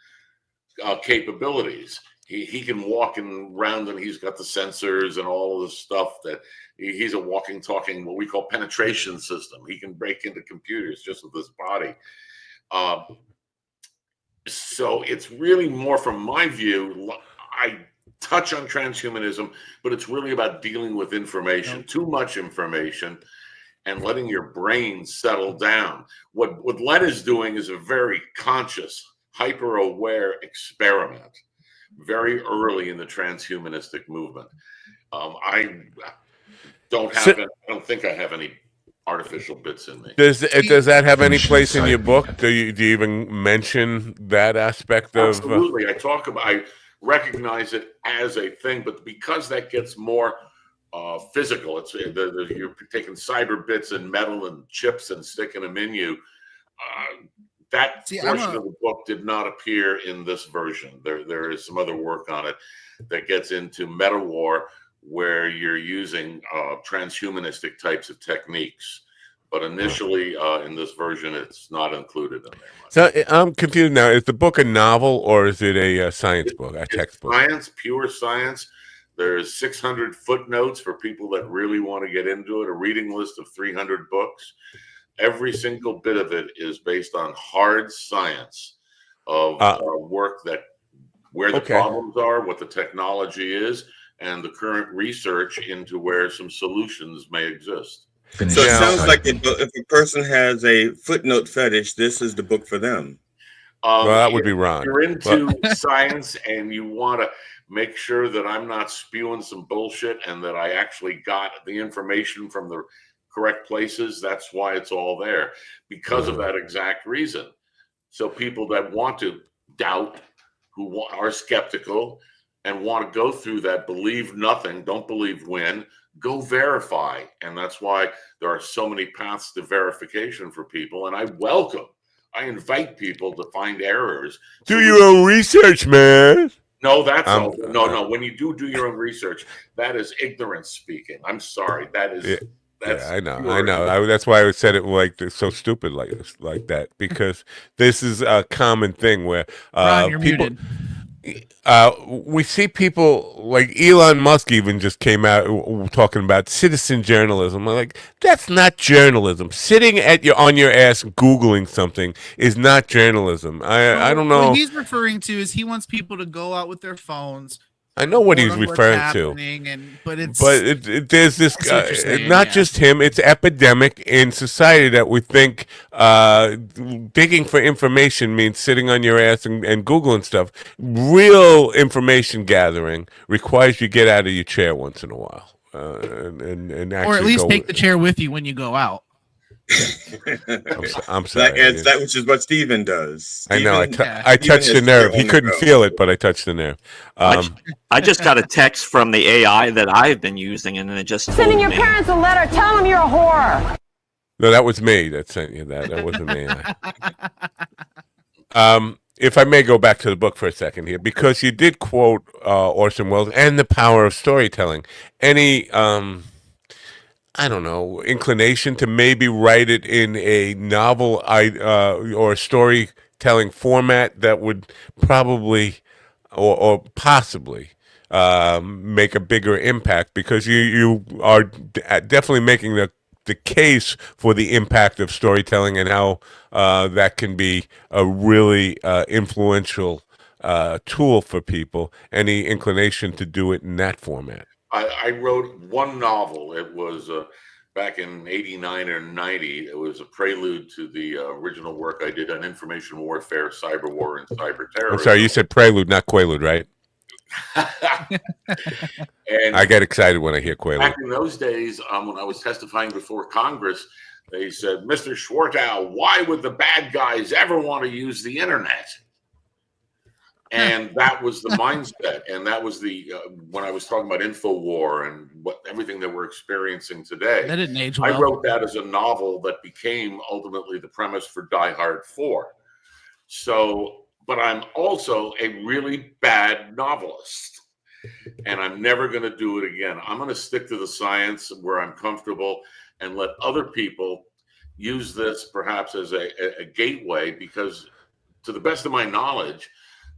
capabilities. He can walk around and he's got the sensors and all of the stuff that he's a walking, talking, what we call penetration system. He can break into computers just with his body. So it's really more, from my view, I touch on transhumanism, but it's really about dealing with information, too much information, and letting your brain settle down. What Len is doing is a very conscious, hyper-aware experiment very early in the transhumanistic movement. I don't think I have any artificial bits in me. Does that have any place in your book? Do you even mention that aspect of? Absolutely. I recognize it as a thing, but because that gets more physical, you're taking cyber bits and metal and chips and sticking them in you. That portion of the book did not appear in this version. There is some other work on it that gets into meta war, where you're using transhumanistic types of techniques. But initially, in this version, it's not included in there. So I'm confused now. Is the book a novel or is it a science book, a textbook? Science, pure science. There's 600 footnotes for people that really want to get into it, a reading list of 300 books. Every single bit of it is based on hard science of work where the problems are, what the technology is, and the current research into where some solutions may exist. So it sounds like if a person has a footnote fetish, this is the book for them. Well, that would be wrong. If you're into science and you want to make sure that I'm not spewing some bullshit and that I actually got the information from the correct places, that's why it's all there, because of that exact reason. So people that want to doubt, who are skeptical and want to go through that, believe nothing, don't believe when, go verify. And that's why there are so many paths to verification for people. And I invite people to find errors. Do your own research, man. No, that's all. No. When you do your own research, that is ignorance speaking. I'm sorry. I know. That's why I said it like so stupid like that, because this is a common thing where Ron, you're people. muted. We see people like Elon Musk even just came out talking about citizen journalism. I'm like, that's not journalism. Sitting on your ass Googling something is not journalism. I don't know. What he's referring to is he wants people to go out with their phones. I know what he's referring to, but there's this not just him. It's epidemic in society that we think digging for information means sitting on your ass and Googling stuff. Real information gathering requires you get out of your chair once in a while, and actually or at least take the chair with you when you go out. I'm sorry. Which is what Steven does. I know. I touched the nerve. He couldn't feel it, but I touched the nerve. I just got a text from the AI that I've been using, and it just sending your parents a letter. Tell them you're a whore. No, that was me that sent you that. That wasn't me. If I may go back to the book for a second here, because you did quote Orson Welles and the power of storytelling. Any I don't know, inclination to maybe write it in a novel or storytelling format that would probably or possibly make a bigger impact, because you are definitely making the case for the impact of storytelling and how that can be a really influential tool for people. Any inclination to do it in that format? I wrote one novel. It was back in 89 or 90. It was a prelude to the original work I did on information warfare, cyber war, and cyber terrorism. I'm sorry, you said prelude, not quaalude, right? And I get excited when I hear quaalude. Back in those days, when I was testifying before Congress, they said, Mr. Schwartow, why would the bad guys ever want to use the internet? And that was the mindset, and that was the when I was talking about InfoWar and everything that we're experiencing today. That didn't age well. I wrote that as a novel that became ultimately the premise for Die Hard 4. So, but I'm also a really bad novelist, and I'm never going to do it again. I'm going to stick to the science where I'm comfortable and let other people use this perhaps as a gateway, because to the best of my knowledge,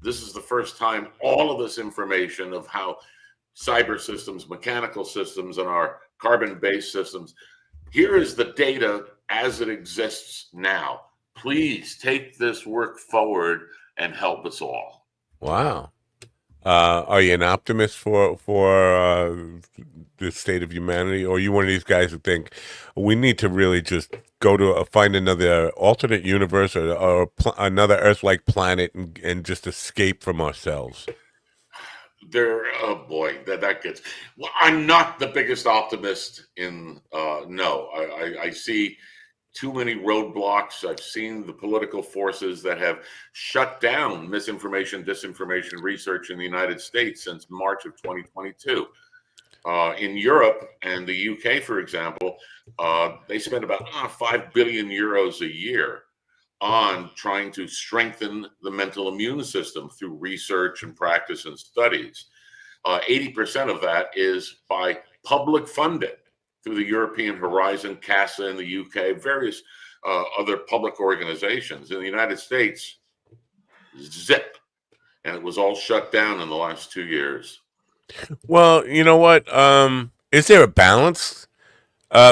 this is the first time all of this information of how cyber systems, mechanical systems, and our carbon-based systems, here is the data as it exists now. Please take this work forward and help us all. Wow. Are you an optimist for the state of humanity, or are you one of these guys who think we need to really just go to find another alternate universe or another Earth-like planet and just escape from ourselves? Oh boy, that gets. Well, I'm not the biggest optimist in. No, I see too many roadblocks. I've seen the political forces that have shut down misinformation, disinformation research in the United States since March of 2022. In Europe and the UK, for example, they spend about 5 billion euros a year on trying to strengthen the mental immune system through research and practice and studies. 80% of that is by public funding through the European Horizon, CASA in the UK, various other public organizations. In the United States, zip. And it was all shut down in the last 2 years. Well, you know what? Is there a balance?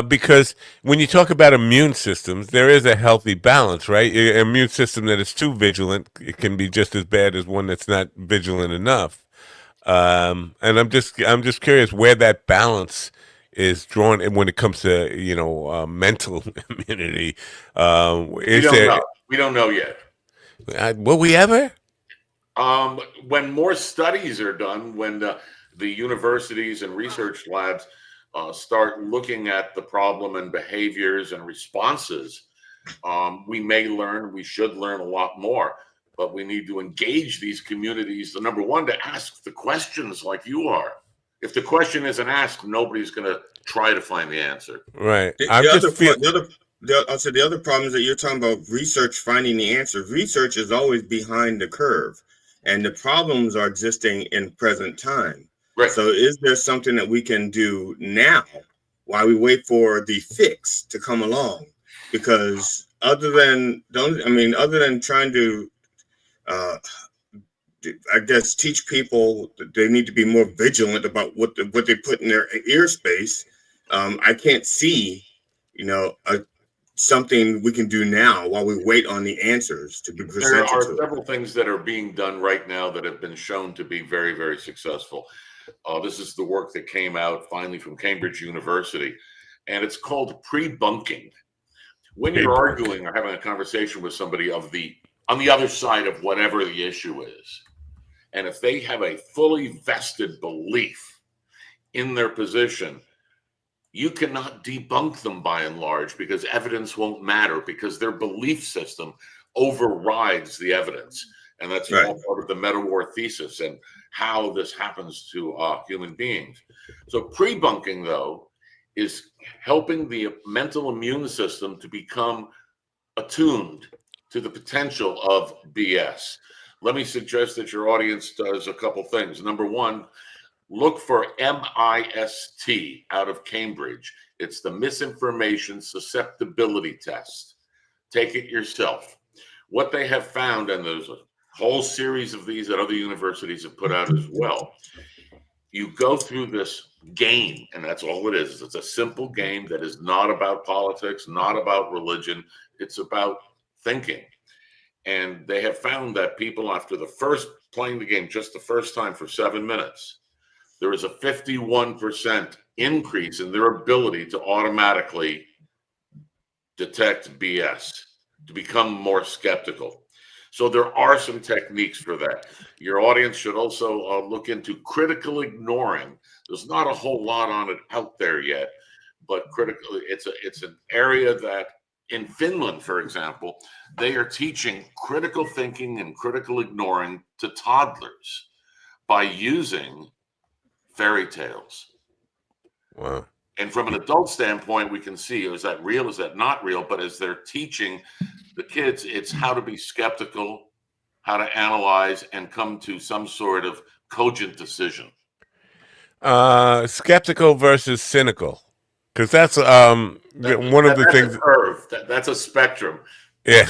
Because when you talk about immune systems, there is a healthy balance, right? An immune system that is too vigilant, it can be just as bad as one that's not vigilant enough. And I'm just curious where that balance is drawn when it comes to mental immunity. We don't know yet. Will we ever? When more studies are done, when the universities and research labs start looking at the problem and behaviors and responses, we should learn a lot more. But we need to engage these communities. The number one, to ask the questions like you are. If the question isn't asked, nobody's going to try to find the answer. Right. The other problem is that you're talking about research finding the answer. Research is always behind the curve, and the problems are existing in present time. Right. So is there something that we can do now while we wait for the fix to come along? Because other than trying to I guess teach people that they need to be more vigilant about what they put in their ear space. I can't see, something we can do now while we wait on the answers to be presented. There are several things that are being done right now that have been shown to be very, very successful. This is the work that came out finally from Cambridge University, and it's called pre-bunking. When you're arguing or having a conversation with somebody on the other side of whatever the issue is, and if they have a fully vested belief in their position, you cannot debunk them by and large, because evidence won't matter, because their belief system overrides the evidence. And that's all part of the meta-war thesis and how this happens to human beings. So pre-bunking, though, is helping the mental immune system to become attuned to the potential of BS. Let me suggest that your audience does a couple things. Number one, look for MIST out of Cambridge. It's the Misinformation Susceptibility Test. Take it yourself. What they have found, and there's a whole series of these that other universities have put out as well, you go through this game, and that's all it is. It's a simple game that is not about politics, not about religion. It's about thinking. And they have found that people, after the first playing the game, just the first time for 7 minutes, there is a 51% increase in their ability to automatically detect BS, to become more skeptical. So there are some techniques for that. Your audience should also look into critical ignoring. There's not a whole lot on it out there yet, but it's an area that in Finland, for example, they are teaching critical thinking and critical ignoring to toddlers by using fairy tales. Wow. And from an adult standpoint, we can see, is that real? Is that not real? But as they're teaching the kids, it's how to be skeptical, how to analyze, and come to some sort of cogent decision. Skeptical versus cynical. Because that's one of the things. A curve. That's a spectrum. Yeah.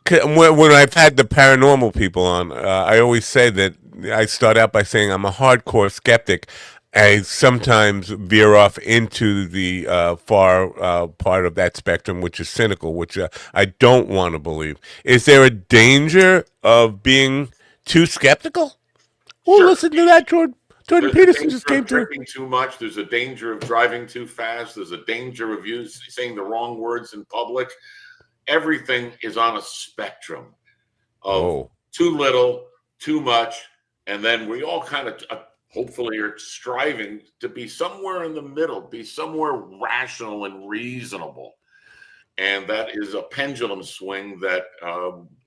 When I've had the paranormal people on, I always say that I start out by saying I'm a hardcore skeptic. I sometimes veer off into the far part of that spectrum, which is cynical, which I don't want to believe. Is there a danger of being too skeptical? Well, sure. Listen to that, Jordan Peterson just came through. Drinking too much. There's a danger of driving too fast. There's a danger of you saying the wrong words in public. Everything is on a spectrum of too little, too much, and then we all kind of hopefully are striving to be somewhere in the middle, be somewhere rational and reasonable. And that is a pendulum swing that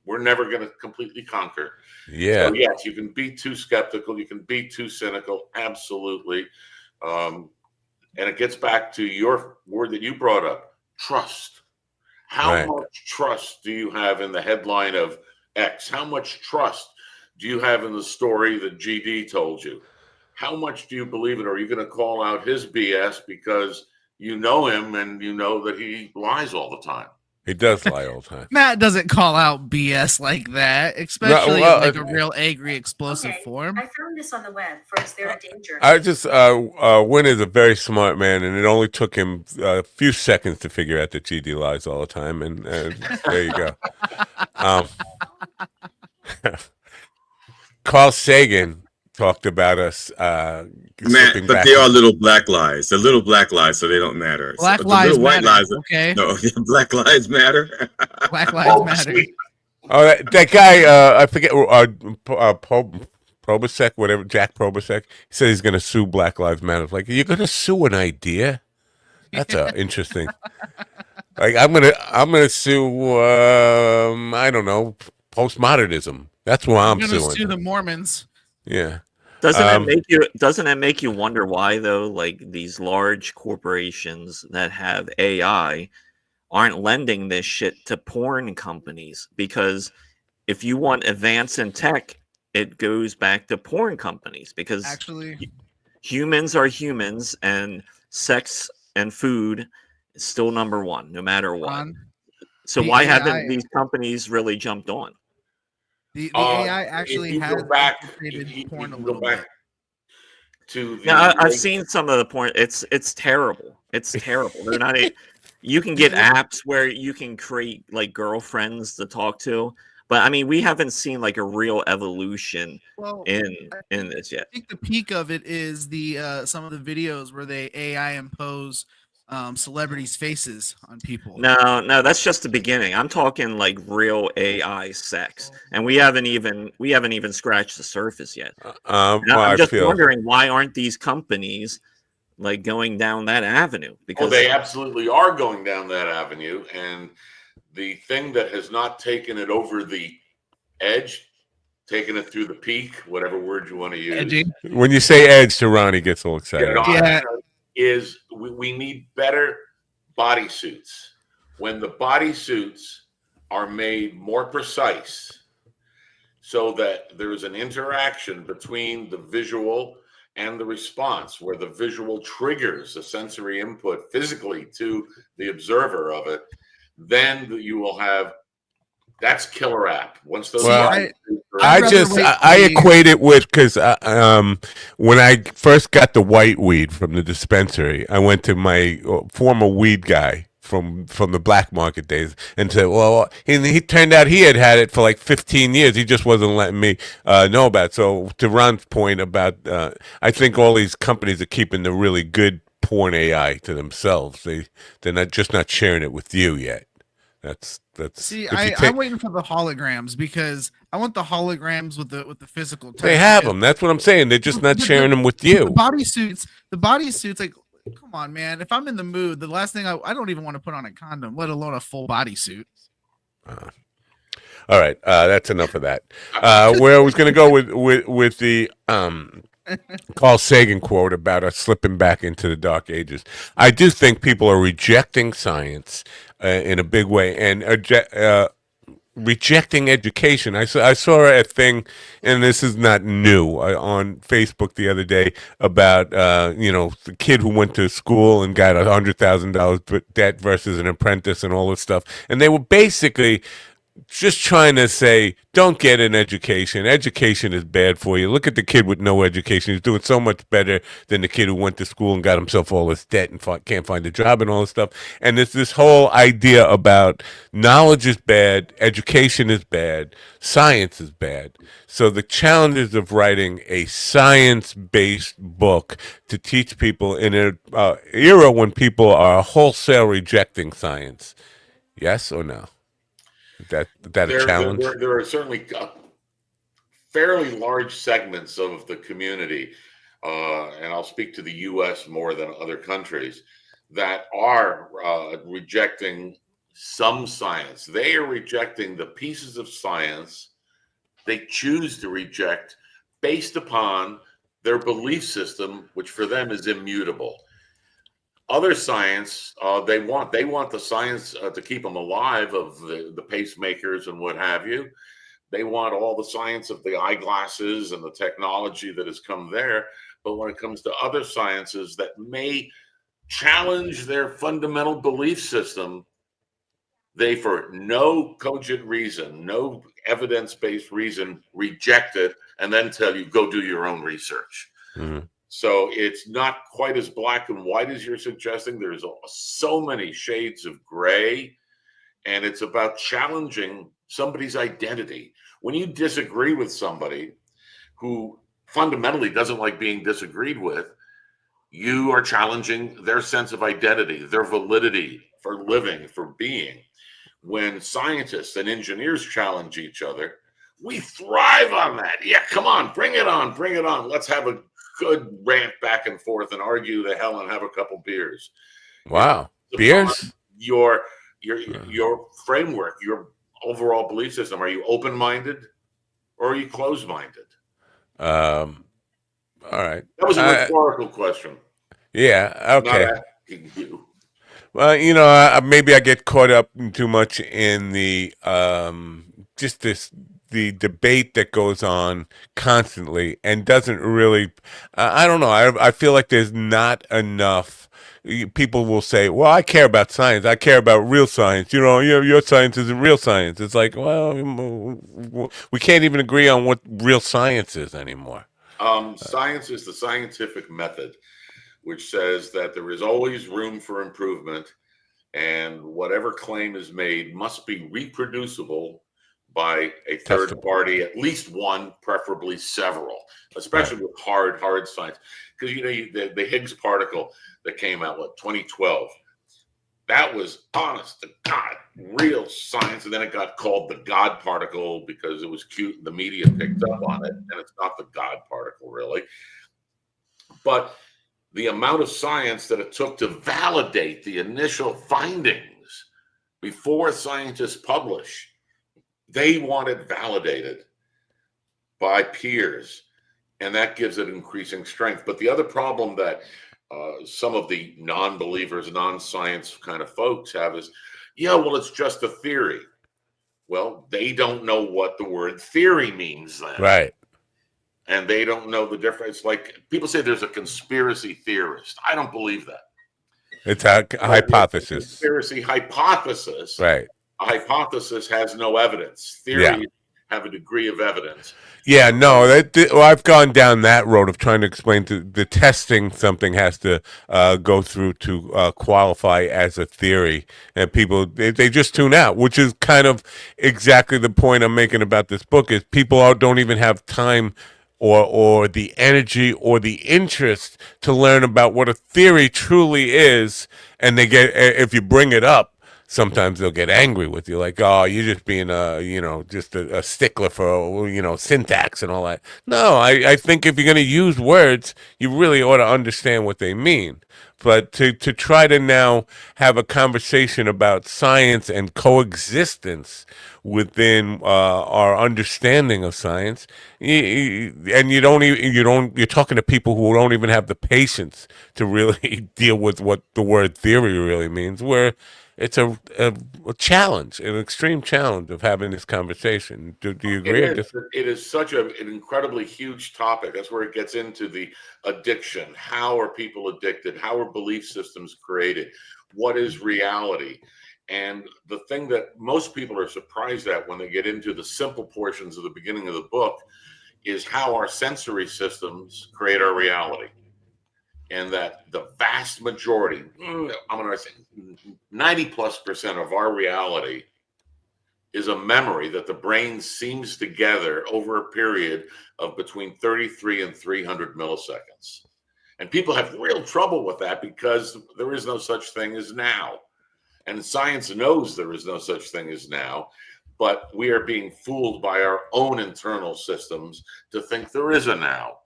we're never going to completely conquer. Yeah. So yes, you can be too skeptical. You can be too cynical. Absolutely. And it gets back to your word that you brought up, trust. How much trust do you have in the headline of X? How much trust do you have in the story that GD told you? How much do you believe it? Or are you going to call out his BS because you know him and you know that he lies all the time? He does lie all the time. Matt doesn't call out BS like that, especially in like a real angry, explosive form. I found this on the web. Is there a danger? I just Win is a very smart man, and it only took him a few seconds to figure out that GD lies all the time, and there you go. Carl Sagan talked about us. Man, but they are little black lies. They're little black lies, so they don't matter. Black so lives the little white matter. lies. Okay. No, black lives matter. Black lives matter. Oh, that guy, I forget, Probasek, whatever, Jack Probasek, he said he's going to sue Black Lives Matter. Like, you're going to sue an idea? That's interesting. Like, I'm gonna sue, I don't know, postmodernism. That's what I'm gonna suing. sue the Mormons. Yeah. Doesn't it make you wonder why though? Like these large corporations that have AI aren't lending this shit to porn companies, because if you want advance in tech, it goes back to porn companies, because actually humans are humans and sex and food is still number one, no matter what. So why haven't these companies really jumped on? The AI actually has porn a little bit. Yeah, I've seen some of the porn. It's terrible. It's terrible. They're not. You can get apps where you can create like girlfriends to talk to, but I mean, we haven't seen like a real evolution in this yet. I think the peak of it is the some of the videos where they AI impose celebrities' faces on people. No, that's just the beginning. I'm talking like real AI sex, and we haven't even scratched the surface yet. I'm just wondering, why aren't these companies like going down that avenue? Because they absolutely are going down that avenue, and the thing that has not taken it over the edge, taken it through the peak, whatever word you want to use. When you say edge, to Ronnie gets all excited. Is we need better bodysuits. When the bodysuits are made more precise, so that there is an interaction between the visual and the response, where the visual triggers a sensory input physically to the observer of it, then you will have, that's killer app. Once those I equate it with, because when I first got the white weed from the dispensary, I went to my former weed guy from the black market days and said, well, he turned out he had it for like 15 years. He just wasn't letting me know about it. So to Ron's point about, I think all these companies are keeping the really good porn AI to themselves. They're not sharing it with you yet. See, I'm waiting for the holograms, because I want the holograms with the physical touch. They have them. That's what I'm saying. They're just not sharing them with you. The bodysuits, like, come on, man. If I'm in the mood, the last thing I don't even want to put on a condom, let alone a full bodysuit. All right, that's enough of that. Where I was going to go with the Carl Sagan quote about us slipping back into the dark ages. I do think people are rejecting science in a big way, and rejecting education. I saw a thing, and this is not new, on Facebook the other day about the kid who went to school and got $100,000 debt versus an apprentice and all this stuff, and they were basically just trying to say, don't get an education. Education is bad for you. Look at the kid with no education. He's doing so much better than the kid who went to school and got himself all this debt and can't find a job and all this stuff. And there's this whole idea about knowledge is bad, education is bad, science is bad. So the challenges of writing a science-based book to teach people in an era when people are wholesale rejecting science. Yes or no? Is that a challenge? There are certainly fairly large segments of the community, and I'll speak to the U.S. more than other countries, that are rejecting some science. They are rejecting the pieces of science they choose to reject based upon their belief system, which for them is immutable. Other science, they want the science to keep them alive, of the pacemakers and what have you. They want all the science of the eyeglasses and the technology that has come there. But when it comes to other sciences that may challenge their fundamental belief system, they, for no cogent reason, no evidence-based reason, reject it and then tell you, go do your own research. Mm-hmm. So it's not quite as black and white as you're suggesting. There's so many shades of gray, and it's about challenging somebody's identity. When you disagree with somebody who fundamentally doesn't like being disagreed with, you are challenging their sense of identity, their validity for living, for being. When scientists and engineers challenge each other, we thrive on that. Yeah, come on, bring it on, bring it on. Let's have a good rant back and forth and argue the hell and have a couple beers. Wow, beers? Your framework, your overall belief system. Are you open-minded or are you closed-minded? All right. That was a rhetorical question. Yeah. Okay. Not asking you. Well, maybe I get caught up too much in the the debate that goes on constantly and doesn't really. I don't know. I feel like there's not enough. People will say, "Well, I care about science. I care about real science. Your science isn't real science." It's like, well, we can't even agree on what real science is anymore. Science is the scientific method, which says that there is always room for improvement, and whatever claim is made must be reproducible by a third party, at least one, preferably several, especially with hard science. Because the Higgs particle that came out, 2012, that was honest to God, real science. And then it got called the God particle because it was cute. The media picked up on it, and it's not the God particle, really. But the amount of science that it took to validate the initial findings before scientists publish, they want it validated by peers, and that gives it increasing strength. But the other problem that some of the non-believers, non-science kind of folks have is, it's just a theory. Well, they don't know what the word theory means then. Right. And they don't know the difference. Like people say there's a conspiracy theorist. I don't believe that. It's a hypothesis. It's a conspiracy hypothesis. Right. A hypothesis has no evidence. Theories have a degree of evidence. Yeah, no, I've gone down that road of trying to explain to the testing something has to go through to qualify as a theory, and people they just tune out, which is kind of exactly the point I'm making about this book. Is people don't even have time or the energy or the interest to learn about what a theory truly is, and they get if you bring it up. Sometimes they'll get angry with you, like, "Oh, you're just being just a stickler for syntax and all that." No, I think if you're going to use words, you really ought to understand what they mean. But to try to now have a conversation about science and coexistence within our understanding of science, and you're talking to people who don't even have the patience to really deal with what the word theory really means. Where it's a challenge, an extreme challenge of having this conversation. Do you agree? It is such an incredibly huge topic. That's where it gets into the addiction. How are people addicted? How are belief systems created? What is reality? And the thing that most people are surprised at when they get into the simple portions of the beginning of the book is how our sensory systems create our reality. And that the vast majority, I'm going to say 90+% of our reality is a memory that the brain seems to gather over a period of between 33 and 300 milliseconds. And people have real trouble with that because there is no such thing as now. And science knows there is no such thing as now, but we are being fooled by our own internal systems to think there is a now.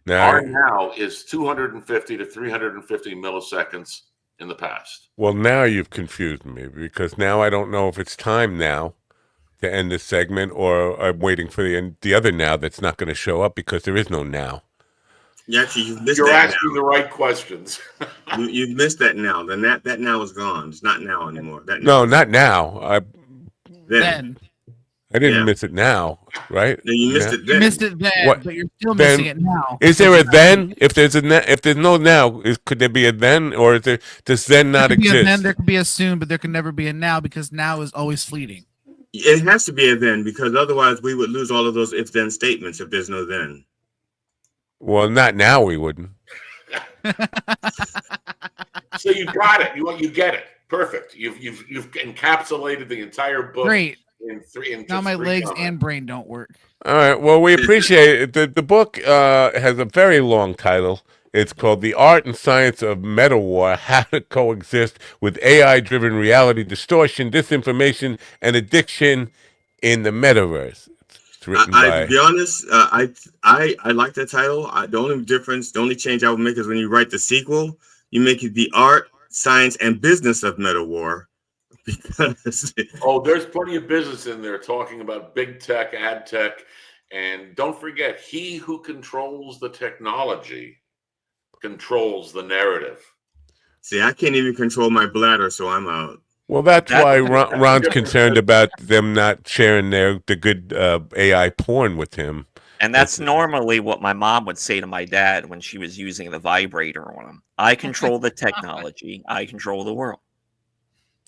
Our now is 250 to 350 milliseconds in the past. Well, now you've confused me because now I don't know if it's time now to end this segment or I'm waiting for the other now that's not going to show up because there is no now. Yeah, actually, you've missed You're that asking now. the right questions. You've missed that now. Then that now is gone. It's not now anymore. No, not now. Then. I didn't miss it now, right? No, you missed it then. You missed it then, but you're still missing it now. Is there a then? If there's no now, could there be a then, or does then not exist? Be a then, there could be a soon, but there can never be a now because now is always fleeting. It has to be a then because otherwise we would lose all of those if-then statements if there's no then. Well, not now. We wouldn't. So you got it. You get it. Perfect. You've encapsulated the entire book. Great. Now my legs and brain don't work. All right. Well, we appreciate it. The book has a very long title. It's called The Art and Science of Meta War, How to Coexist with AI-Driven Reality Distortion, Disinformation, and Addiction in the Metaverse. It's written by... To be honest, I like that title. The only change I would make is when you write the sequel, you make it The Art, Science, and Business of Meta War. Because there's plenty of business in there talking about big tech, ad tech, and don't forget, he who controls the technology controls the narrative. See, I can't even control my bladder, so I'm out. Well, that's why Ron's concerned about them not sharing the good AI porn with him. And that's normally what my mom would say to my dad when she was using the vibrator on him. I control the technology. I control the world.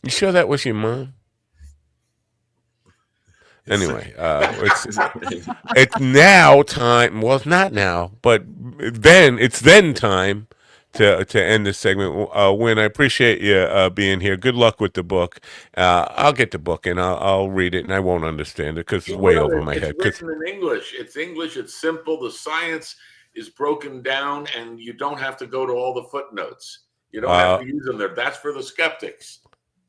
You sure that was your mom? Anyway, it's now time. Well, it's not now, but it's time to end this segment. Win, I appreciate you being here. Good luck with the book. I'll get the book and I'll read it, and I won't understand it because it's way over my head. It's written in English. It's English. It's simple. The science is broken down, and you don't have to go to all the footnotes. You don't have to use them there. That's for the skeptics.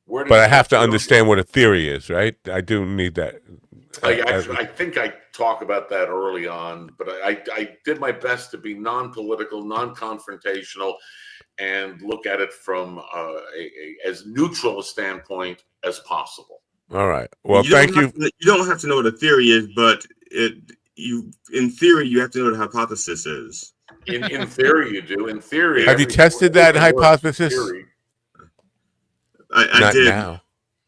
But I have to understand what a theory is, right? I do need that. I think I talk about that early on, but I did my best to be non-political, non-confrontational, and look at it from as neutral a standpoint as possible. All right. Well, thank you. You don't have to know what a theory is, but in theory, you have to know what a hypothesis is. In theory, you do. In theory, have you tested that hypothesis? I did.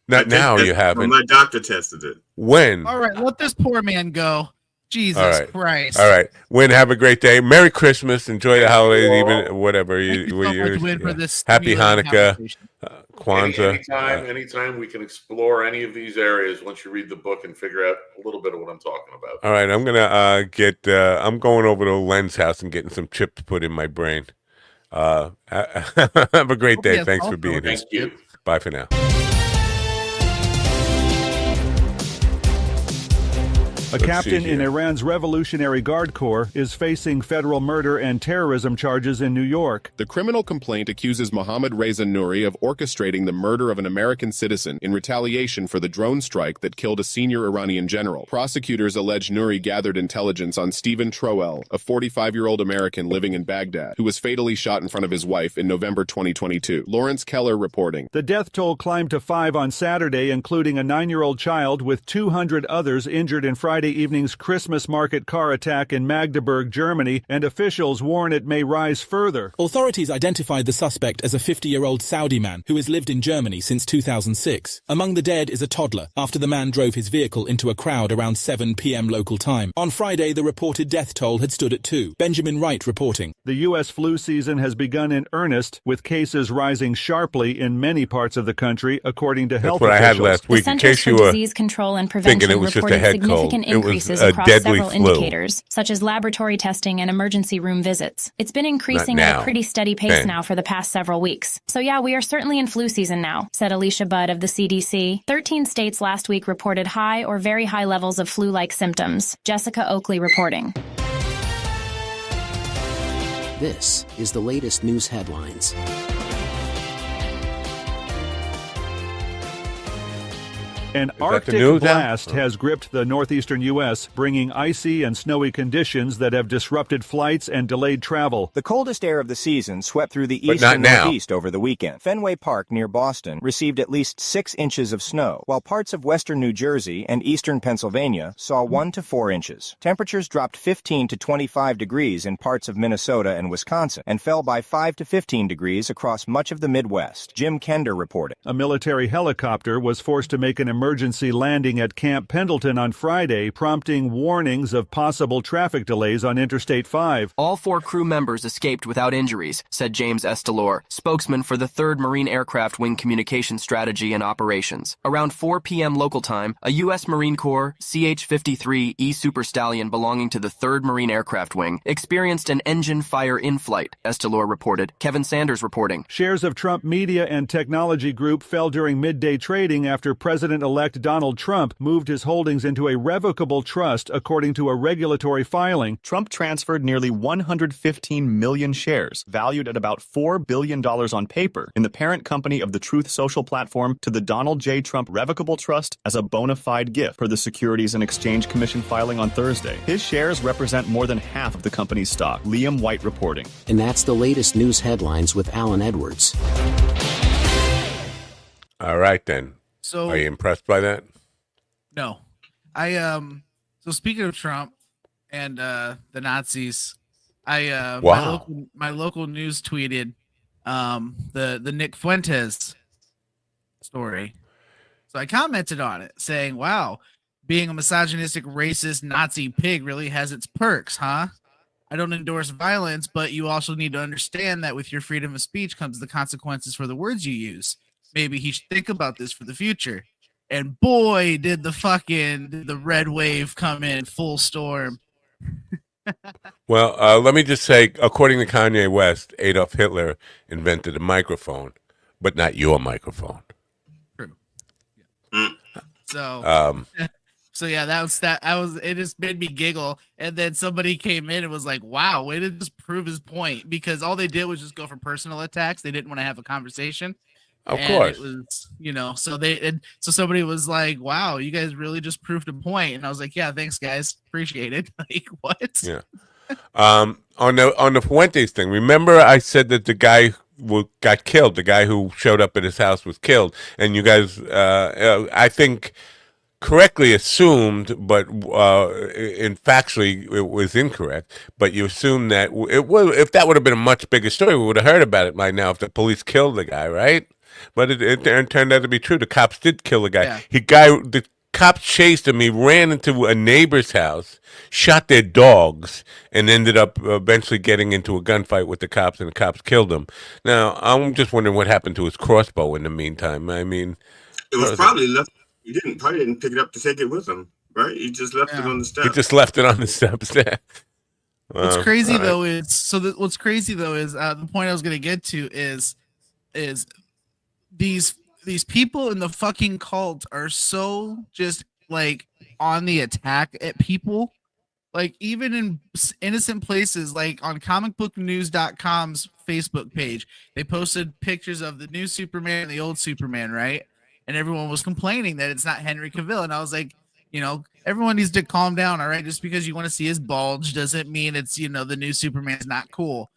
Not now. You haven't. My doctor tested it. When? All right, let this poor man go. Jesus Christ. All right. Win, have a great day. Merry Christmas. Enjoy the holidays, even whatever. Thank you so much, Win, for this Happy Hanukkah, Kwanzaa. Anytime we can explore any of these areas once you read the book and figure out a little bit of what I'm talking about. All right. I'm gonna I'm going over to Len's house and getting some chips put in my brain. Have a great day. Thanks for being here. Thank you. Bye for now. A captain in Iran's Revolutionary Guard Corps is facing federal murder and terrorism charges in New York. The criminal complaint accuses Mohammad Reza Nouri of orchestrating the murder of an American citizen in retaliation for the drone strike that killed a senior Iranian general. Prosecutors allege Nouri gathered intelligence on Stephen Troell, a 45-year-old American living in Baghdad, who was fatally shot in front of his wife in November 2022. Lawrence Keller reporting. The death toll climbed to 5 on Saturday, including a 9-year-old child, with 200 others injured in Friday evening's Christmas market car attack in Magdeburg, Germany, and officials warn it may rise further. Authorities identified the suspect as a 50-year-old Saudi man who has lived in Germany since 2006. Among the dead is a toddler, after the man drove his vehicle into a crowd around 7 p.m. local time. On Friday, the reported death toll had stood at 2. Benjamin Wright reporting. The U.S. flu season has begun in earnest, with cases rising sharply in many parts of the country, according to health officials. That's what I had last week. In case you were Disease Control and Prevention it was just a head cold. Increases across several indicators, such as laboratory testing and emergency room visits. It's been increasing at a pretty steady pace now for the past several weeks. So yeah, we are certainly in flu season now, said Alicia Budd of the CDC. 13 states last week reported high or very high levels of flu-like symptoms. Jessica Oakley reporting. This is the latest news headlines. An Arctic blast has gripped the northeastern U.S., bringing icy and snowy conditions that have disrupted flights and delayed travel. The coldest air of the season swept through the east and northeast over the weekend. Fenway Park near Boston received at least 6 inches of snow, while parts of western New Jersey and eastern Pennsylvania saw 1 to 4 inches. Temperatures dropped 15 to 25 degrees in parts of Minnesota and Wisconsin, and fell by 5 to 15 degrees across much of the Midwest. Jim Kender reported. A military helicopter was forced to make an emergency landing at Camp Pendleton on Friday, prompting warnings of possible traffic delays on Interstate 5. All 4 crew members escaped without injuries, said James S. Delore, spokesman for the 3rd Marine Aircraft Wing Communication Strategy and Operations. Around 4 p.m. local time, a U.S. Marine Corps CH-53E Super Stallion belonging to the 3rd Marine Aircraft Wing experienced an engine fire in flight, S. Delore reported. Kevin Sanders reporting. Shares of Trump Media and Technology Group fell during midday trading after President-elect President-elect Donald Trump moved his holdings into a revocable trust according to a regulatory filing. Trump transferred nearly 115 million shares, valued at about $4 billion on paper, in the parent company of the Truth Social platform to the Donald J. Trump Revocable Trust as a bona fide gift, per the Securities and Exchange Commission filing on Thursday. His shares represent more than half of the company's stock. Liam White reporting. And that's the latest news headlines with Alan Edwards. All right, then. So, are you impressed by that? No. So speaking of Trump and the Nazis, Wow. my local news tweeted the Nick Fuentes story. So I commented on it saying, wow, being a misogynistic, racist, Nazi pig really has its perks, huh? I don't endorse violence, but you also need to understand that with your freedom of speech comes the consequences for the words you use. Maybe he should think about this for the future. And boy, did the red wave come in full storm. Well, let me just say, according to Kanye West, Adolf Hitler invented a microphone, but not your microphone. True. Yeah. So, so yeah, it just made me giggle. And then somebody came in and was like, wow, way to just prove his point, because all they did was just go for personal attacks. They didn't want to have a conversation. Of course. It was, so somebody was like, wow, you guys really just proved a point. And I was like, yeah, thanks guys. Appreciate it. Like, what? Yeah. On the Fuentes thing, remember I said that the guy got killed, the guy who showed up at his house was killed, and you guys, I think, correctly assumed, but in factually it was incorrect. But you assumed that it was, if that would have been a much bigger story, we would have heard about it by now if the police killed the guy, right? But it turned out to be true. The cops did kill the guy. Yeah. The cops chased him. He ran into a neighbor's house, shot their dogs, and ended up eventually getting into a gunfight with the cops, and the cops killed him. Now, I'm just wondering what happened to his crossbow in the meantime. I mean, it was probably left. He probably didn't pick it up to take it with him, right? He just left it on the steps. He just left it on the steps there. What's crazy though is the point I was going to get to is these people in the fucking cult are so just like on the attack at people, like even in innocent places, like on comicbooknews.com's Facebook page, they posted pictures of the new Superman and the old Superman, right? And everyone was complaining that it's not Henry Cavill. And I was like, everyone needs to calm down, all right? Just because you want to see his bulge doesn't mean it's, the new Superman's not cool.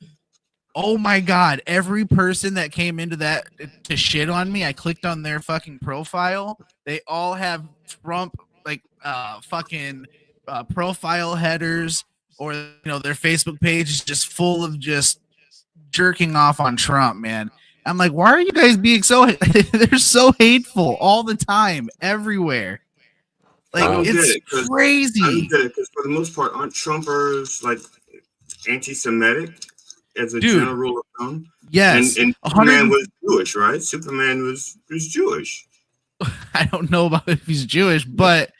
Oh my God, every person that came into that to shit on me, I clicked on their fucking profile. They all have Trump, like, profile headers, or, their Facebook page is just full of just jerking off on Trump, man. I'm like, why are you guys being so, they're so hateful all the time, everywhere. Like, it's crazy. I get it, because for the most part, aren't Trumpers, like, anti-Semitic as a general rule of thumb? Yes. And Superman was Jewish, right? Superman was Jewish. I don't know about if he's Jewish, but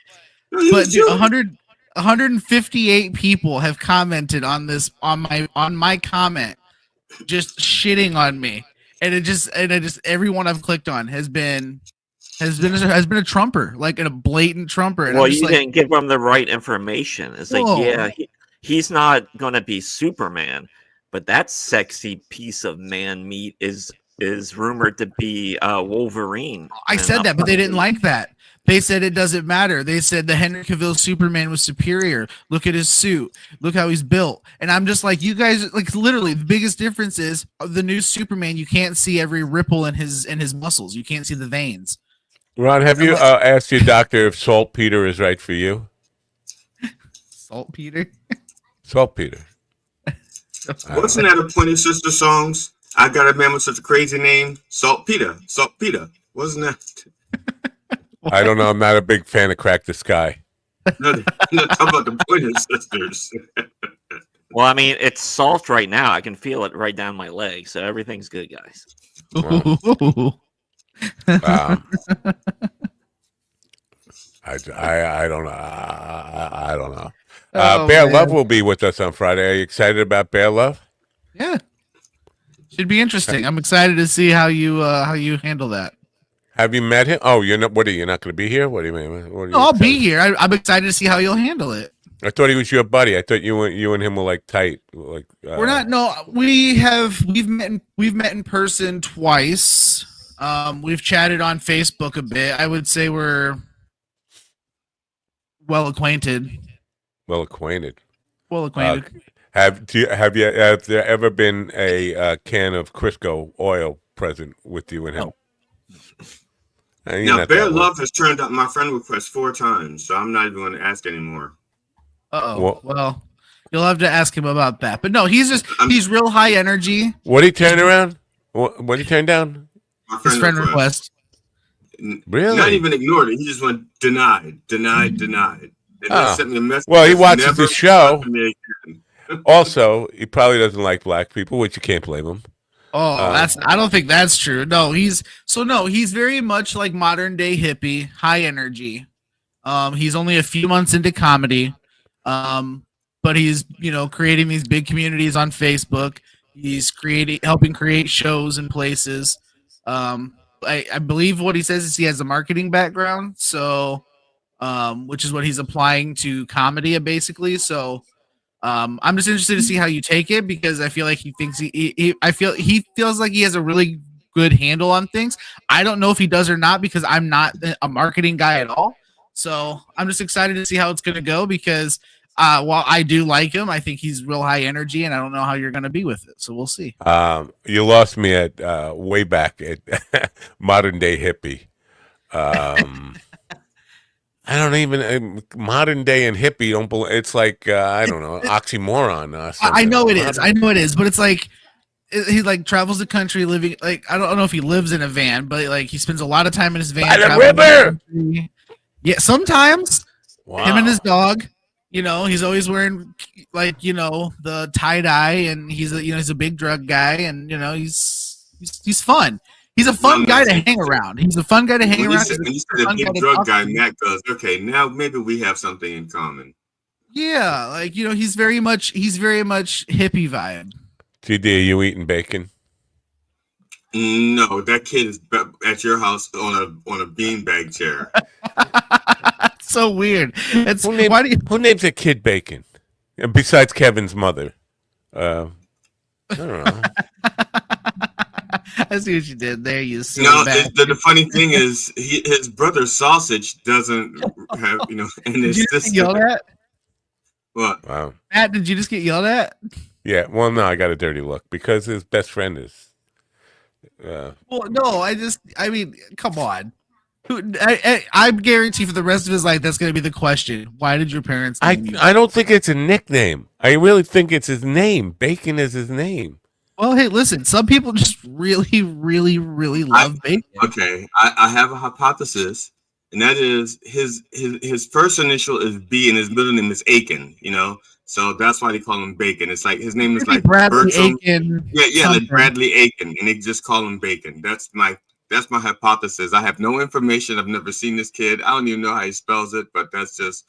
No, he was Jewish. 158 people have commented on this, on my comment, just shitting on me. And it just everyone I've clicked on has been a Trumper, like a blatant Trumper. And well, you didn't give him the right information. It's like, yeah, he's not gonna be Superman, but that sexy piece of man meat is rumored to be Wolverine. I said that, but they didn't like that. They said it doesn't matter. They said the Henry Cavill Superman was superior. Look at his suit. Look how he's built. And I'm just like, you guys, like, literally the biggest difference is the new Superman. You can't see every ripple in his muscles. You can't see the veins. Ron, have you asked your doctor if saltpeter is right for you? Saltpeter? Saltpeter. Wasn't that a Pointer Sister songs? I got a man with such a crazy name, Saltpeter. Saltpeter. Wasn't that? I don't know. I'm not a big fan of Crack the Sky. No, talk about the Pointer Sisters. Well, I mean, it's soft right now. I can feel it right down my leg, so everything's good, guys. I don't know. I don't know. Bear Love will be with us on Friday. Are you excited about Bear Love? Yeah, should be interesting. I'm excited to see how you handle that. Have you met him? Oh, you're not. What are you not going to be here? What do you mean? What are you I'll be here. I'm excited to see how you'll handle it. I thought he was your buddy. I thought you and him were like tight. Like we're not. No, we've met in person twice. We've chatted on Facebook a bit. I would say we're well acquainted. Well acquainted. Have there ever been a can of Crisco oil present with you and him? No. Now, Bear Love has turned up my friend request 4 times, so I'm not even going to ask anymore. Well, you'll have to ask him about that. But no, he's real high energy. What did he turn around? What did he turn down? His friend request. Really? Not even ignored it. He just went denied. And sent me a message. Well, he watches the show. Also, he probably doesn't like black people, which you can't blame him. I don't think that's true. No, he's very much like modern day hippie, high energy. He's only a few months into comedy. But he's, creating these big communities on Facebook. He's helping create shows and places. I believe what he says is he has a marketing background, so which is what he's applying to comedy basically. So I'm just interested to see how you take it, because I feel like he thinks he feels like he has a really good handle on things. I don't know if he does or not, because I'm not a marketing guy at all. So I'm just excited to see how it's going to go, because while I do like him, I think he's real high energy, and I don't know how you're going to be with it. So we'll see. You lost me at way back at modern day hippie. I don't even modern day and hippie don't. It's like I don't know, oxymoron. I know it is, but it's like he like travels the country living like I don't know if he lives in a van, but like he spends a lot of time in his van. By the river. Yeah, sometimes. Wow. Him and his dog. He's always wearing like the tie dye, and he's a big drug guy, and he's fun. He's a fun guy to hang around. He's a fun guy to hang around. When you said a big drug guy, Matt goes, okay, now maybe we have something in common. Yeah, like he's very much hippie vibe. GD, are you eating bacon? No, that kid is at your house on a beanbag chair. So weird. Who names a kid Bacon? Besides Kevin's mother. I don't know. I see what you did there. You see. No, the funny thing is, his brother Sausage doesn't have, and his sister. Did you just get yelled at? What? Wow. Matt, did you just get yelled at? Yeah. Well, no, I got a dirty look because his best friend is. Well, no, I mean, come on. I guarantee for the rest of his life that's going to be the question. Why did your parents name you? I don't think it's a nickname. I really think it's his name. Bacon is his name. Well, hey, listen. Some people just really, really, really love bacon. Okay, I have a hypothesis, and that is his first initial is B and his middle name is Aiken. So that's why they call him Bacon. It's like his name is like Bradley Bertram. Aiken. Yeah, like Bradley Aiken, and they just call him Bacon. That's my hypothesis. I have no information. I've never seen this kid. I don't even know how he spells it, but that's just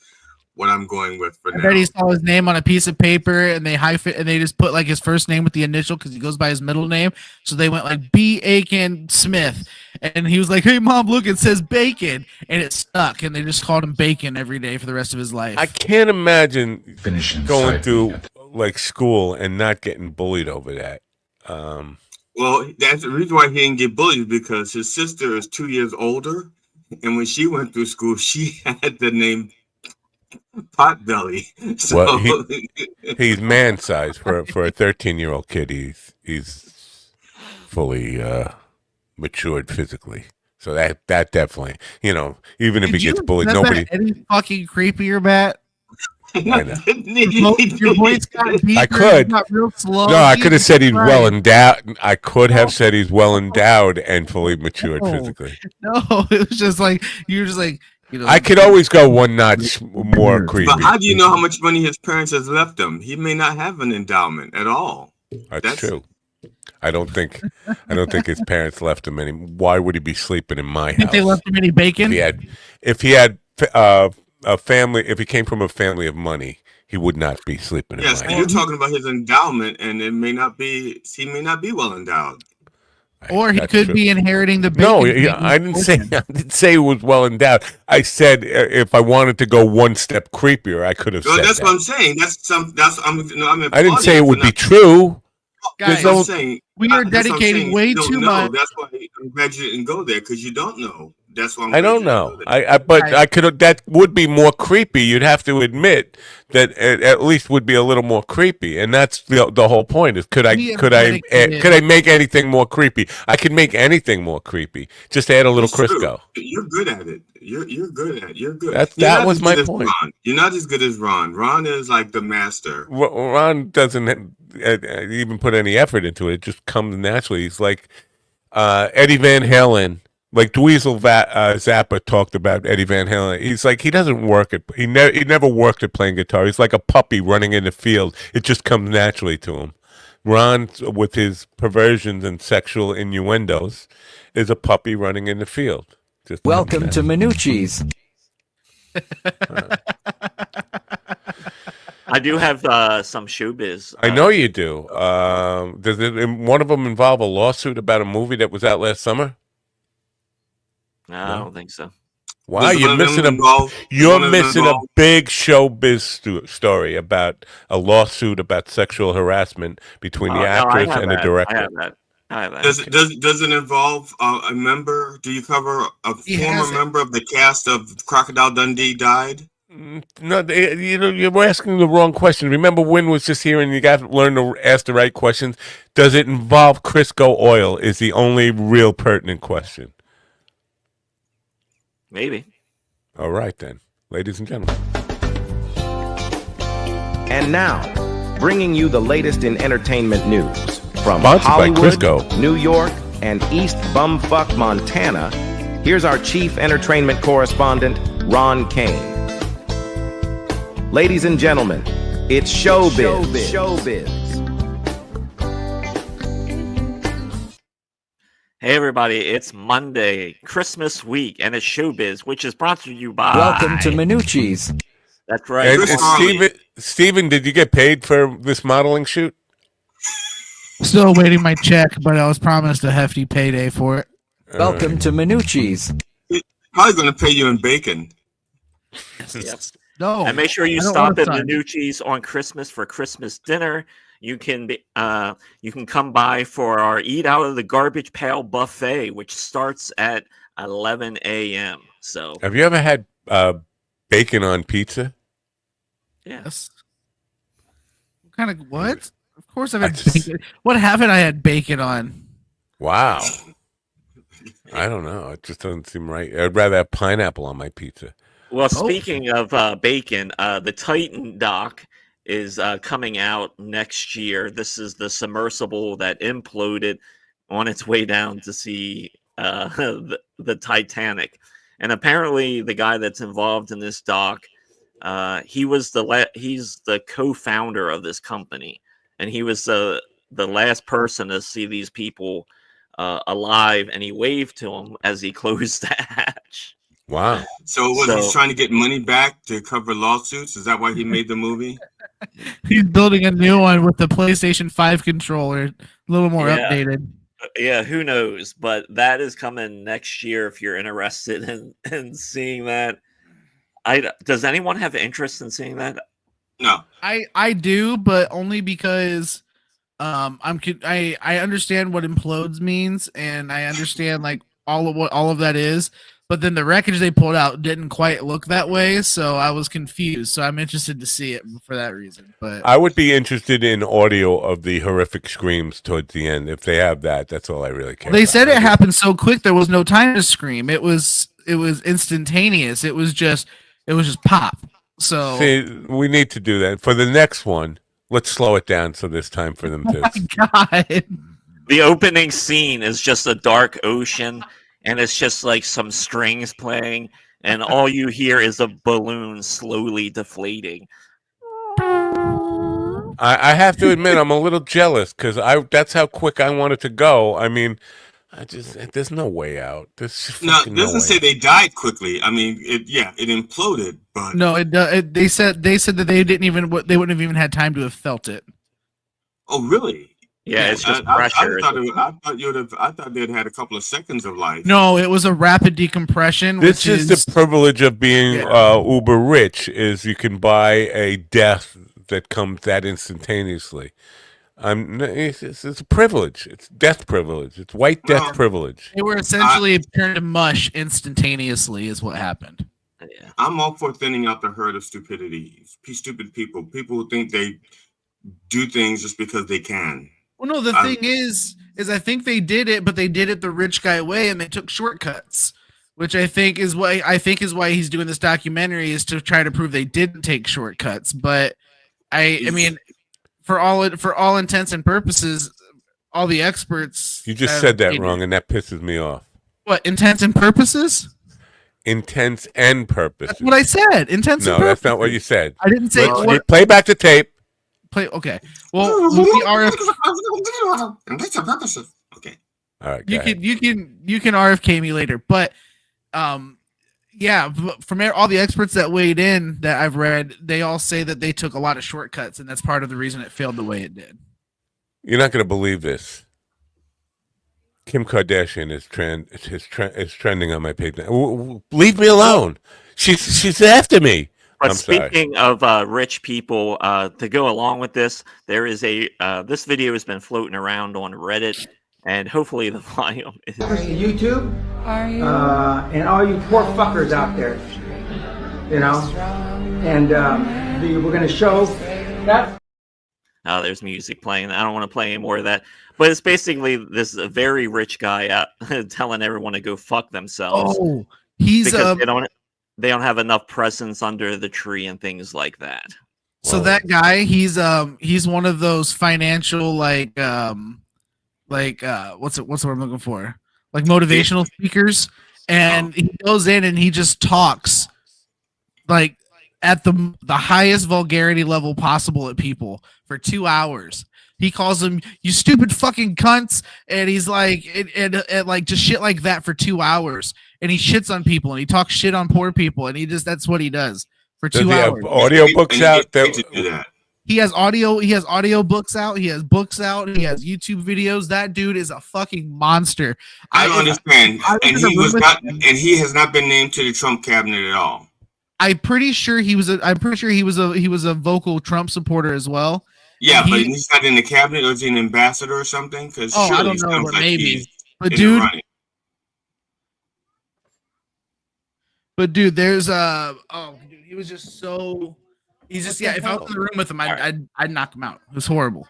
what I'm going with for now. I bet he saw his name on a piece of paper, and they they just put like his first name with the initial because he goes by his middle name. So they went like B. Aiken Smith, and he was like, "Hey, Mom, look, it says Bacon," and it stuck, and they just called him Bacon every day for the rest of his life. I can't imagine going through like school and not getting bullied over that. Well, that's the reason why he didn't get bullied, because his sister is 2 years older, and when she went through school, she had the name Potbelly. So well, he's man sized for a 13-year-old kid. He's fully matured physically, so that definitely, even if he gets bullied, nobody. Any fucking creepier, Matt. I know. Your voice got deeper. I could. Got real slow. No, I could have said he's well endowed. I could have said he's well endowed and fully matured physically. No, it was just like you were just like I could always go one notch more creepy. But how do you know how much money his parents has left him? He may not have an endowment at all. That's true. I don't think his parents left him any. Why would he be sleeping in my house? Think they left him any bacon? If he had a family, if he came from a family of money, he would not be sleeping in my house. Yes, you're talking about his endowment, and he may not be well endowed. Or he could be inheriting the bacon. No, I didn't say it was well endowed. I said if I wanted to go one step creepier, I could have said that's that. what I'm saying. I didn't say it would be true. Guys, I'm saying we are dedicating way too much. That's why I'm glad you didn't go there, because you don't know. That's why I don't know. I could. That would be more creepy. You'd have to admit that it at least would be a little more creepy, and that's the whole point. Is could I make anything more creepy? I could make anything more creepy. Just add a little Crisco. You're good at it. You're good at it. You're good. That was my point. You're not as good as Ron. Ron is like the master. Ron doesn't even put any effort into it. It just comes naturally. He's like Eddie Van Halen. Like Dweezil Zappa talked about Eddie Van Halen. He's like, he doesn't work at, he never worked at playing guitar. He's like a puppy running in the field. It just comes naturally to him. Ron, with his perversions and sexual innuendos, is a puppy running in the field. Welcome to Minucci's. I do have some showbiz. I know you do. Does one of them involve a lawsuit about a movie that was out last summer? No, I don't think so. Wow, you're missing a big showbiz story about a lawsuit about sexual harassment between the actress and the director. I have that. Does it involve a member? Do you cover a former member of the cast of Crocodile Dundee died? No, you're asking the wrong question. Remember, Wynn was just here, and you got to learn to ask the right questions. Does it involve Crisco oil? Is the only real pertinent question. Maybe. All right, then. Ladies and gentlemen. And now, bringing you the latest in entertainment news from Sponsored Hollywood, by Crisco, New York, and East Bumfuck, Montana. Here's our chief entertainment correspondent, Ron Kane. Ladies and gentlemen, it's Showbiz. Hey everybody, it's Monday, Christmas week, and it's Showbiz, which is brought to you by... Welcome to Minucci's. That's right. Steven, did you get paid for this modeling shoot? Still awaiting my check, but I was promised a hefty payday for it. Welcome to Minucci's. Probably going to pay you in bacon. Yep. No, and make sure you stop at Minucci's on Christmas for Christmas dinner. You can come by for our Eat Out of the Garbage Pail buffet, which starts at 11 a.m. So, have you ever had bacon on pizza? Yes. What? Of course I've had bacon. What haven't I had bacon on? Wow. I don't know. It just doesn't seem right. I'd rather have pineapple on my pizza. Well, speaking of bacon, the Titan doc is coming out next year. This is the submersible that imploded on its way down to see the Titanic. And apparently the guy that's involved in this doc, he's the co-founder of this company. And he was the last person to see these people alive, and he waved to them as he closed the hatch. Wow. So he's trying to get money back to cover lawsuits? Is that why he made the movie? He's building a new one with the PlayStation 5 controller, a little more updated. Yeah, who knows? But that is coming next year if you're interested in seeing that. Does anyone have interest in seeing that? No. I do, but only because I understand what implodes means, and I understand like all of that is. But then the wreckage they pulled out didn't quite look that way, so I was confused. So I'm interested to see it for that reason. But I would be interested in audio of the horrific screams towards the end. If they have that, that's all I really care They about. said it happened so quick there was no time to scream. It was instantaneous. It was just pop. So see, we need to do that for the next one. Let's slow it down so there's time for them to. Oh my God. The opening scene is just a dark ocean. And it's just like some strings playing, and all you hear is a balloon slowly deflating. I have to admit, I'm a little jealous because that's how quick I wanted to go. I mean, there's no way out. No, it doesn't say they died quickly. I mean, it imploded, but no, they said that they wouldn't have even had time to have felt it. Oh, really? Yeah, it's just pressure. I thought they'd had a couple of seconds of life. No, it was a rapid decompression. This is the privilege of being uber rich: is you can buy a death that comes that instantaneously. It's a privilege. It's death privilege. It's white death privilege. They were essentially turned to mush instantaneously, is what happened. Yeah. I'm all for thinning out the herd of stupidity. Stupid people who think they do things just because they can. Well, no, the thing is I think they did it, but they did it the rich guy way, and they took shortcuts, which I think is why he's doing this documentary, is to try to prove they didn't take shortcuts. But I mean, for all intents and purposes, all the experts. You just said that wrong, and that pisses me off. What, intents and purposes? Intents and purposes. That's what I said. Intents and purposes. No, that's not what you said. I didn't say. Play back the tape. Okay. Well, the purposes. Okay. All right. You can RFK me later, but yeah, from all the experts that weighed in that I've read, they all say that they took a lot of shortcuts, and that's part of the reason it failed the way it did. You're not going to believe this. Kim Kardashian is trending on my page now. Leave me alone. She's after me. But speaking of rich people, to go along with this, there is this video has been floating around on Reddit, and hopefully the volume is YouTube. Are you? And all you poor fuckers out there, you know, and we're gonna show that. Oh, there's music playing. I don't want to play any more of that. But it's basically this very rich guy out telling everyone to go fuck themselves. Oh, he's they don't have enough presents under the tree and things like that. So that guy, he's one of those financial what's the word I'm looking for? Like motivational speakers, and he goes in and he just talks like at the highest vulgarity level possible at people for 2 hours. He calls them, "You stupid fucking cunts," and he's like, and like just shit like that for 2 hours. And he shits on people, and he talks shit on poor people, and that's what he does for 2 hours. Audio books out. He has audio books out. He has books out. He has YouTube videos. That dude is a fucking monster. I don't understand. He has not been named to the Trump cabinet at all. I'm pretty sure he was a vocal Trump supporter as well. Yeah, but he's not in the cabinet, or is he an ambassador or something? Because I don't know, but maybe. But dude, there's he was just so. He's just if I was in the room with him, I'd knock him out. It was horrible.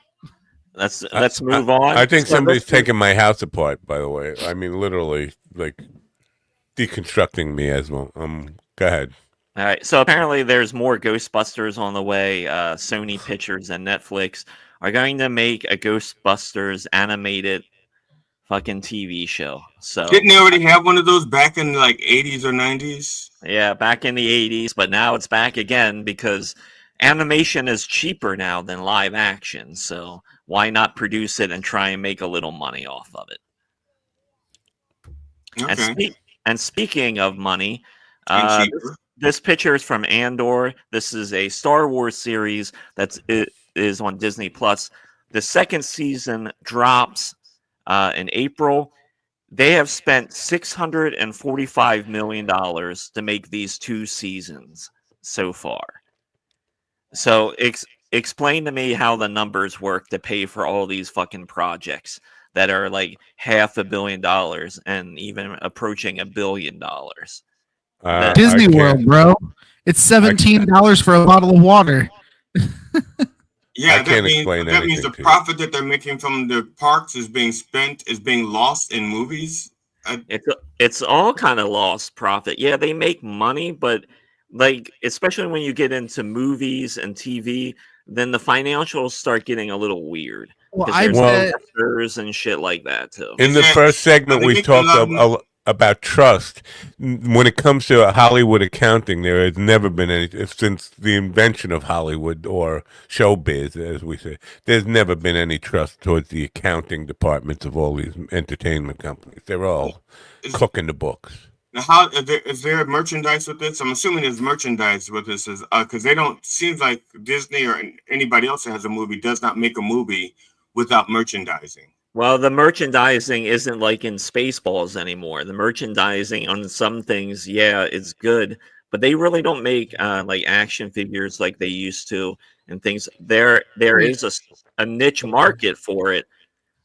Let's move on. I think somebody's taking my house apart. By the way, I mean literally like deconstructing me as well. Go ahead. All right, so apparently there's more Ghostbusters on the way. Sony Pictures and Netflix are going to make a Ghostbusters animated fucking TV show. So didn't they already have one of those back in like 80s or 90s? Yeah, back in the 80s, but now it's back again because animation is cheaper now than live action. So why not produce it and try and make a little money off of it? Okay. And speaking of money, this picture is from Andor. This is a Star Wars series that is on Disney Plus. The second season drops in April. They have spent $645 million to make these 2 seasons so far. So explain to me how the numbers work to pay for all these fucking projects that are like $500 million and even approaching $1 billion. Disney World, bro. It's $17 for a bottle of water. Yeah, that means the profit that they're making from the parks is being lost in movies. It's all kind of lost profit. Yeah, they make money, but like especially when you get into movies and TV, then the financials start getting a little weird. Well, investors and shit like that too. In the first segment, we talked about trust. When it comes to Hollywood accounting, there has never been any, since the invention of Hollywood or showbiz, as we say, there's never been any trust towards the accounting departments of all these entertainment companies. They're all cooking the books. Now, is there merchandise with this? I'm assuming there's merchandise with this, because they don't seems like Disney or anybody else that has a movie does not make a movie without merchandising. Well, the merchandising isn't like in Spaceballs anymore. The merchandising on some things, yeah, it's good, but they really don't make like action figures like they used to and things. There is a niche market for it,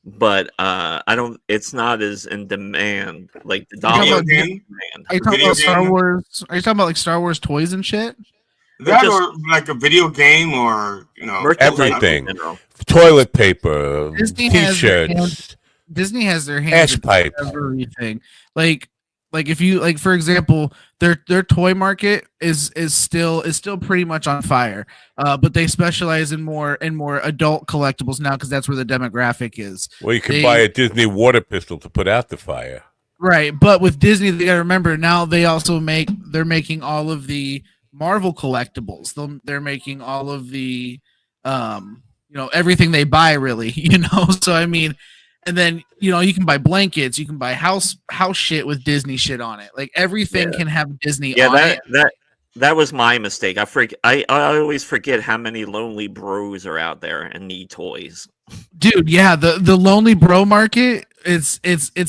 but I don't. It's not as in demand like the dollar demand. Are you talking about Star Wars? Are you talking about like Star Wars toys and shit? That or like a video game or everything, toilet paper, T-shirts. Disney has their hands ash pipes, everything. Like if you like, for example, their toy market is still pretty much on fire. But they specialize in more adult collectibles now because that's where the demographic is. Well, you can buy a Disney water pistol to put out the fire. Right, but with Disney, they gotta remember now they also they're making all of the Marvel collectibles. They're making all of the everything they buy really, So I mean, and then you can buy blankets, you can buy house shit with Disney shit on it. Like everything can have Disney on it. That was my mistake. I always forget how many lonely bros are out there and need toys. Dude, yeah, the lonely bro market it's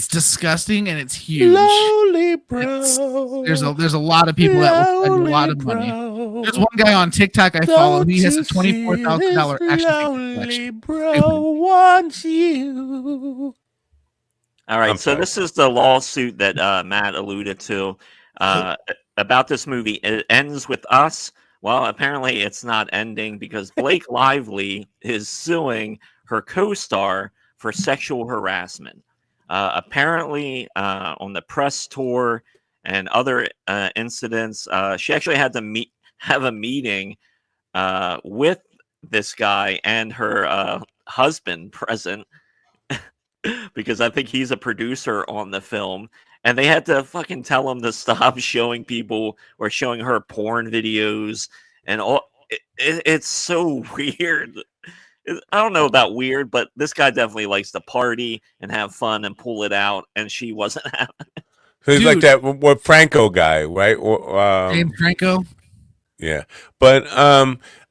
disgusting and it's huge. Lonely bro. There's a lot of people that will spend a lot of money. There's one guy on TikTok I follow. He has a $24,000 action collection. Bro wants you. All right, so this is the lawsuit that Matt alluded to about this movie. It ends with us. Well, apparently it's not ending because Blake Lively is suing her co-star for sexual harassment. Apparently, on the press tour and other incidents, she actually had to have a meeting with this guy and her husband present because I think he's a producer on the film. And they had to fucking tell him to stop showing people or showing her porn videos and all. It's so weird. I don't know about weird, but this guy definitely likes to party and have fun and pull it out, and she wasn't having it. So he's like that what Franco guy, right? James Franco. Yeah, but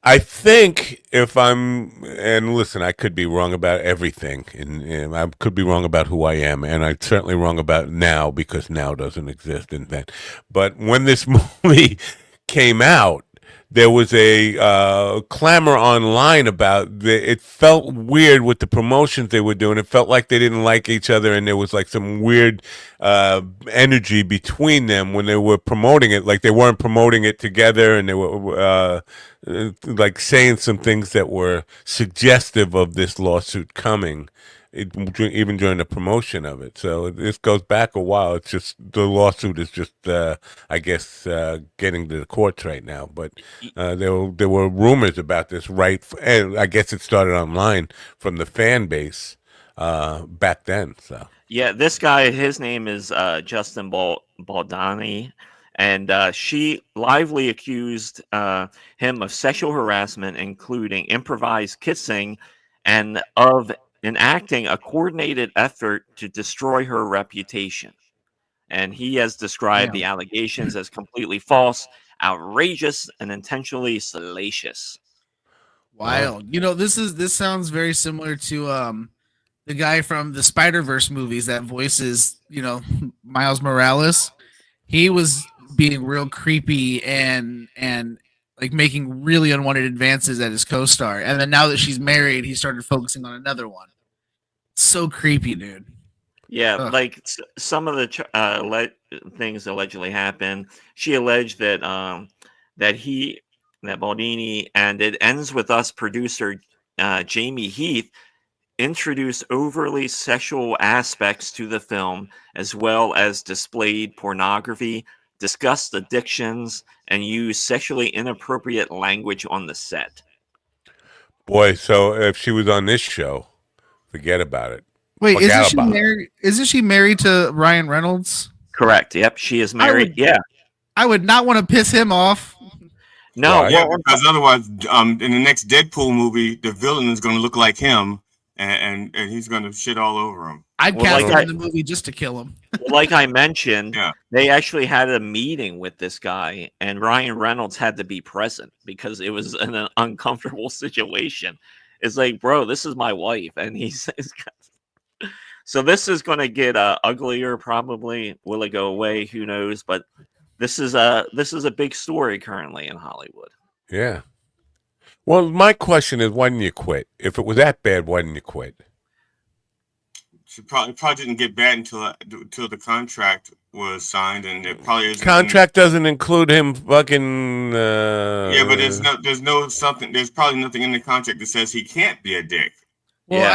I think and listen, I could be wrong about everything, and I could be wrong about who I am, and I'm certainly wrong about now because now doesn't exist in then. But when this movie came out, there was a clamor online about it felt weird with the promotions they were doing. It felt like they didn't like each other, and there was like some weird energy between them when they were promoting it. Like they weren't promoting it together, and they were like saying some things that were suggestive of this lawsuit coming. Even during the promotion of it. So this goes back a while. It's just the lawsuit is just, I guess, getting to the courts right now. But there were rumors about this, right? And I guess it started online from the fan base back then. So yeah, this guy, his name is Justin Baldani, and she Lively accused him of sexual harassment, including improvised kissing and of enacting a coordinated effort to destroy her reputation. And he has described the allegations as completely false, outrageous, and intentionally salacious. Wild. This sounds very similar to the guy from the Spider-Verse movies that voices, Miles Morales. He was being real creepy and like making really unwanted advances at his co-star. And then now that she's married, he started focusing on another one. So creepy, dude. Yeah, like some of the things allegedly happened. She alleged that Baldini, and it ends with us producer Jamie Heath introduced overly sexual aspects to the film, as well as displayed pornography, discussed addictions, and used sexually inappropriate language on the set. Boy, so if she was on this show, forget about it. Wait, isn't she married to Ryan Reynolds? Correct. Yep, she is married. I would not want to piss him off. No, because otherwise, in the next Deadpool movie, the villain is going to look like him, and he's going to shit all over him. I'd cast him in the movie just to kill him. Like I mentioned, they actually had a meeting with this guy, and Ryan Reynolds had to be present because it was an uncomfortable situation. It's like, bro, this is my wife, and so this is going to get uglier. Probably will it go away? Who knows? But this is a big story currently in Hollywood. Yeah. Well, my question is, why didn't you quit? If it was that bad, why didn't you quit? She probably didn't get bad until the contract was signed, and it probably isn't. Contract doesn't include him fucking. Yeah, but there's probably nothing in the contract that says he can't be a dick. Well, yeah.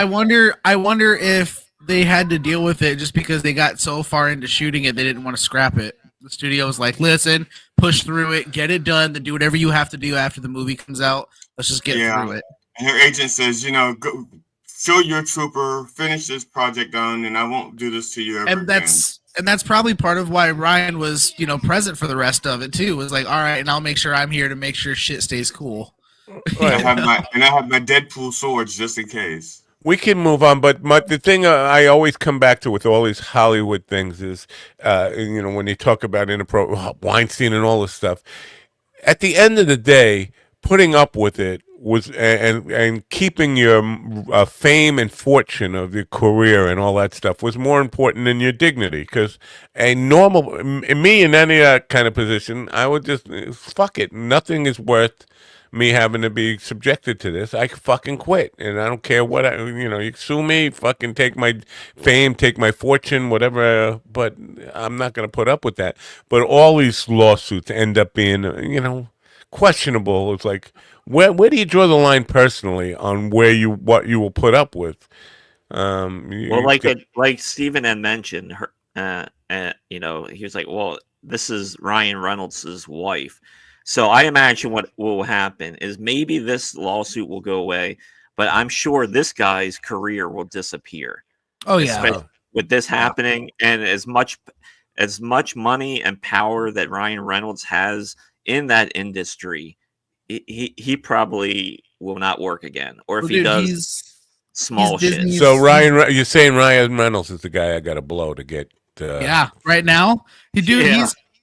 I wonder if they had to deal with it just because they got so far into shooting it, they didn't want to scrap it. The studio was like, listen, push through it, get it done, then do whatever you have to do after the movie comes out. Let's just get through it. And her agent says, go show your trooper, finish this project done, and I won't do this to you ever again. And that's probably part of why Ryan was, present for the rest of it too. Was like, all right, and I'll make sure I'm here to make sure shit stays cool. I have my Deadpool swords just in case. We can move on, but the thing I always come back to with all these Hollywood things is, when you talk about inappropriate Weinstein and all this stuff, at the end of the day, putting up with it was and keeping your fame and fortune of your career and all that stuff was more important than your dignity. Because me in any kind of position, I would just fuck it. Nothing is worth me having to be subjected to this. I fucking quit, and I don't care what you sue me, fucking take my fame, take my fortune, whatever. But I'm not going to put up with that. But all these lawsuits end up being, questionable. It's like, where do you draw the line personally on what you will put up with? Like Stephen had mentioned, he was like, well, this is Ryan Reynolds' wife. So I imagine what will happen is maybe this lawsuit will go away, but I'm sure this guy's career will disappear. Oh yeah, especially with this happening, and as much money and power that Ryan Reynolds has in that industry, he probably will not work again, or if he does, small shit. So you're saying Ryan Reynolds is the guy I got to blow to get? Right now,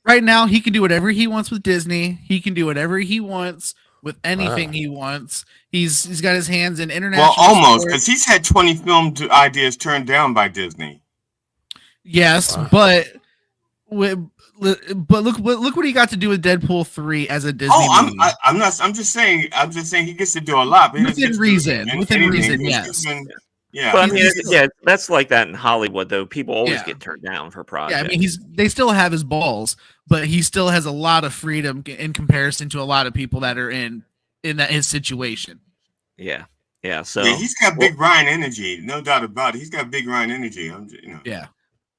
Right now, he can do whatever he wants with Disney. He can do whatever he wants with anything he wants. He's got his hands in international. Well, almost, because he's had 20 film ideas turned down by Disney. Yes, but look what he got to do with Deadpool 3 as a Disney movie. I'm just saying he gets to do a lot. But within reason, yes. Yeah, but I mean, that's like that in Hollywood, though. People always get turned down for projects. Yeah, I mean, they still have his balls, but he still has a lot of freedom in comparison to a lot of people that are in his situation. Yeah. So he's got big Ryan energy, no doubt about it. He's got big Ryan energy. Yeah.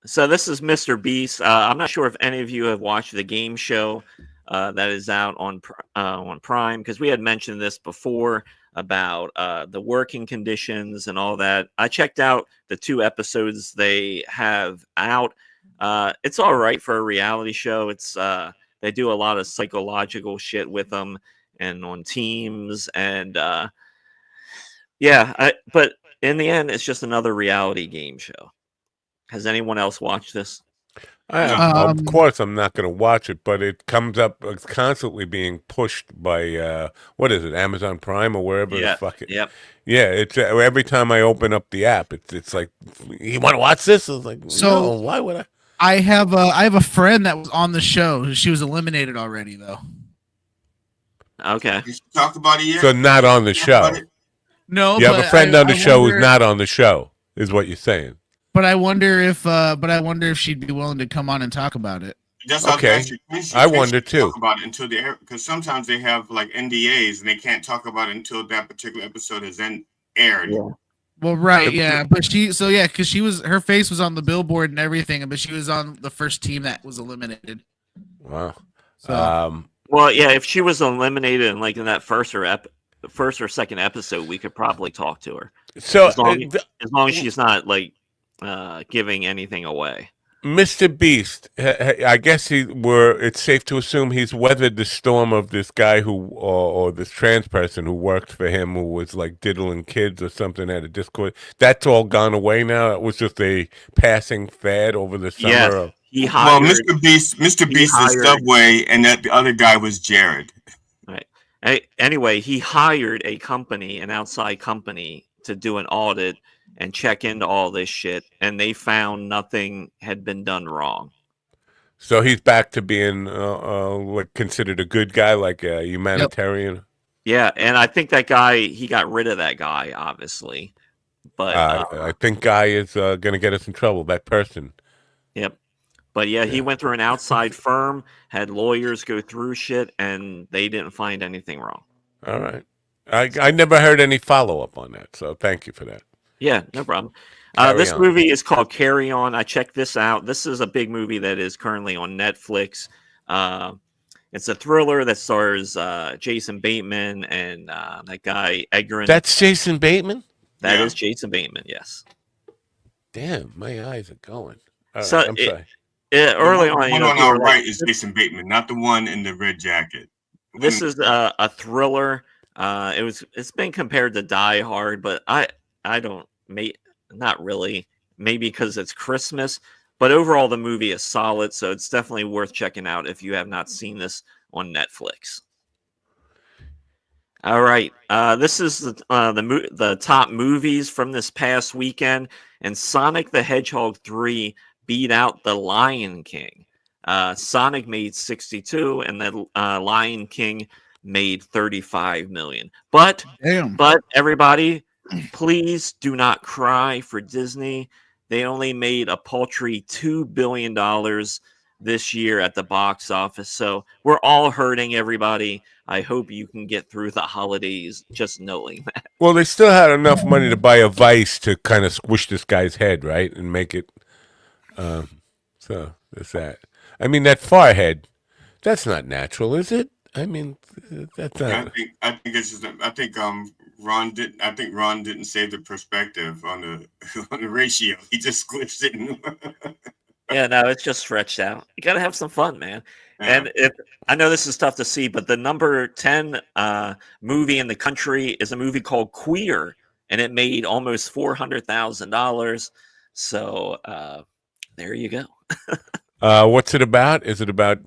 So this is Mr. Beast. I'm not sure if any of you have watched the game show that is out on Prime, because we had mentioned this before about the working conditions and all that. I checked out the 2 episodes they have out. It's all right for a reality show. It's they do a lot of psychological shit with them and on teams, and but in the end, it's just another reality game show. Has anyone else watched this? Of course, I'm not going to watch it, but it comes up. It's constantly being pushed by what is it, Amazon Prime or wherever the fuck it. Yep. Yeah, it's every time I open up the app, it's like, you want to watch this? It's like, no, why would I? I have a friend that was on the show. She was eliminated already, though. Okay. You talked about it yet? So not on the show. No, you have a friend on the show who's not on the show, is what you're saying. But I wonder if she'd be willing to come on and talk about it. Okay, I wonder too. Talk about it until the air, because sometimes they have like NDAs and they can't talk about it until that particular episode is then aired. Yeah. Well, right, yeah, but because her face was on the billboard and everything, but she was on the first team that was eliminated. Wow. So, well, yeah, if she was eliminated in that first or second episode, we could probably talk to her. So as long as she's not giving anything away. Mr. Beast, I guess it's safe to assume he's weathered the storm of this guy or this trans person who worked for him, who was like diddling kids or something at a Discord. That's all gone away now. It was just a passing fad over the summer. Mr. Beast is Subway, and that the other guy was Jared. Right. Anyway, he hired a company, an outside company, to do an audit and check into all this shit, and they found nothing had been done wrong. So he's back to being considered a good guy, like a humanitarian. Yep. Yeah, and I think that guy, he got rid of that guy, obviously. But I think guy is going to get us in trouble. That person. Yep. But yeah, he went through an outside firm, had lawyers go through shit, and they didn't find anything wrong. All right. I never heard any follow-up on that, so thank you for that. Yeah, no problem. This movie is called Carry On. I checked this out. This is a big movie that is currently on Netflix. It's a thriller that stars Jason Bateman and that guy Edgar. That's Jason Bateman? That is Jason Bateman, yes. Damn, my eyes are going. So I'm sorry. Early on, the one on our right is Jason Bateman, not the one in the red jacket. This is a thriller. It's been compared to Die Hard, but I don't not really. Maybe because it's Christmas, but overall the movie is solid, so it's definitely worth checking out if you have not seen this on Netflix. All right, this is the top movies from this past weekend, and Sonic the Hedgehog 3 beat out The Lion King. Sonic made 62, and the Lion King made 35 million. But everybody, please do not cry for Disney. They only made a paltry $2 billion this year at the box office. So we're all hurting, everybody. I hope you can get through the holidays just knowing that. Well, they still had enough money to buy a vice to kind of squish this guy's head, right? And make it. So there's that. I mean, that forehead, that's not natural, is it? I mean, that's not. I think it's just. I think Ron didn't save the perspective on the ratio. He just squished it. Yeah, no, it's just stretched out. You got to have some fun, man. Yeah. And I know this is tough to see, but the number 10 movie in the country is a movie called Queer, and it made almost $400,000. So there you go. What's it about? Is it about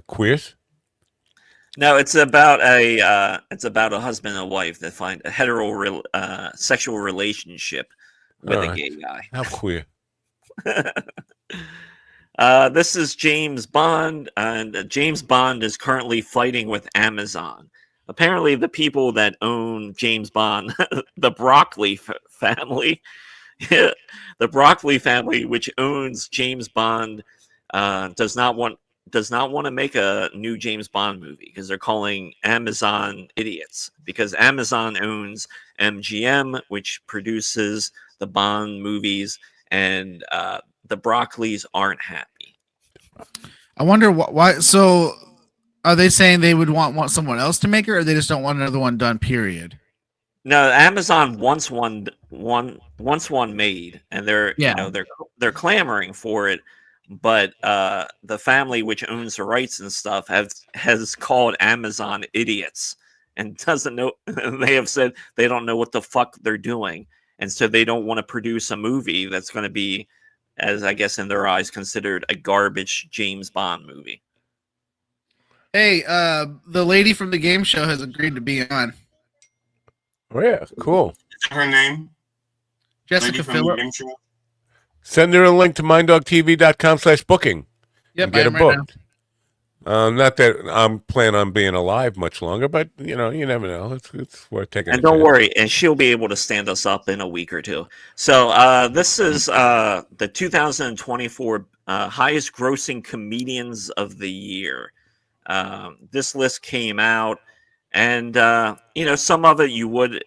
queers? No, it's about a husband and wife that find a sexual relationship with a gay guy. How queer. This is James Bond, and James Bond is currently fighting with Amazon. Apparently, the people that own James Bond, the Broccoli family, the Broccoli family, which owns James Bond, does not want to make a new James Bond movie because they're calling Amazon idiots, because Amazon owns MGM, which produces the Bond movies, and the Broccolis aren't happy. I wonder why. So are they saying they would want someone else to make it, or they just don't want another one done, period? No, Amazon wants one made, and they're clamoring for it. But the family which owns the rights and stuff has called Amazon idiots and doesn't know. They have said they don't know what the fuck they're doing, and so they don't want to produce a movie that's going to be, as I guess in their eyes, considered a garbage James Bond movie. Hey, the lady from the game show has agreed to be on. Oh yeah, cool. Is that her name? Jessica Phillips. Send her a link to minddogtv.com/booking. Yep, get her booked. Not that I'm planning on being alive much longer, but you never know. It's worth taking. And don't worry, and she'll be able to stand us up in a week or two. So this is the 2024 highest grossing comedians of the year. This list came out, and some of it you would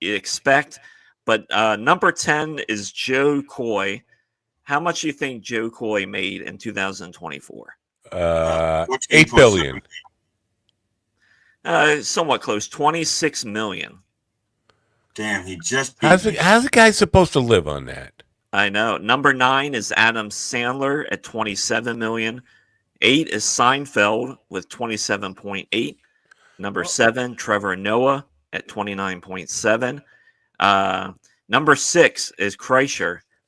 expect, but number 10 is Joe Coy. How much do you think Joe Coy made in 2024? 8 billion. Somewhat close, 26 million. Damn, he just. How's the guy supposed to live on that? I know. Number 9 is Adam Sandler at 27 million. 8 is Seinfeld with 27.8. Number 7, Trevor Noah at 29.7. Number 6 is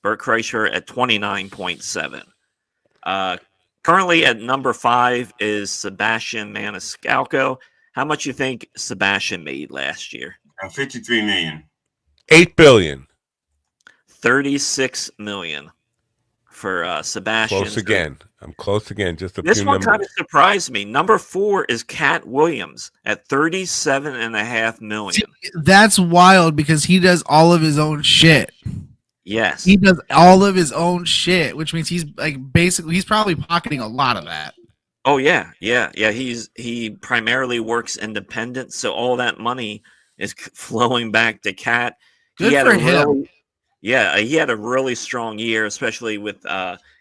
Bert Kreischer at 29.7. Currently at number 5 is Sebastian Maniscalco. How much you think Sebastian made last year? 53 million. 8 billion. 36 million for Sebastian. Close again. I'm close again. Just this one kind of surprised me. Number 4 is Cat Williams at 37.5 million. See, that's wild because he does all of his own shit. Yes, he does all of his own shit, which means he's he's probably pocketing a lot of that. Oh yeah. He primarily works independent, so all that money is flowing back to Cat. Good for him. He had a really strong year, especially with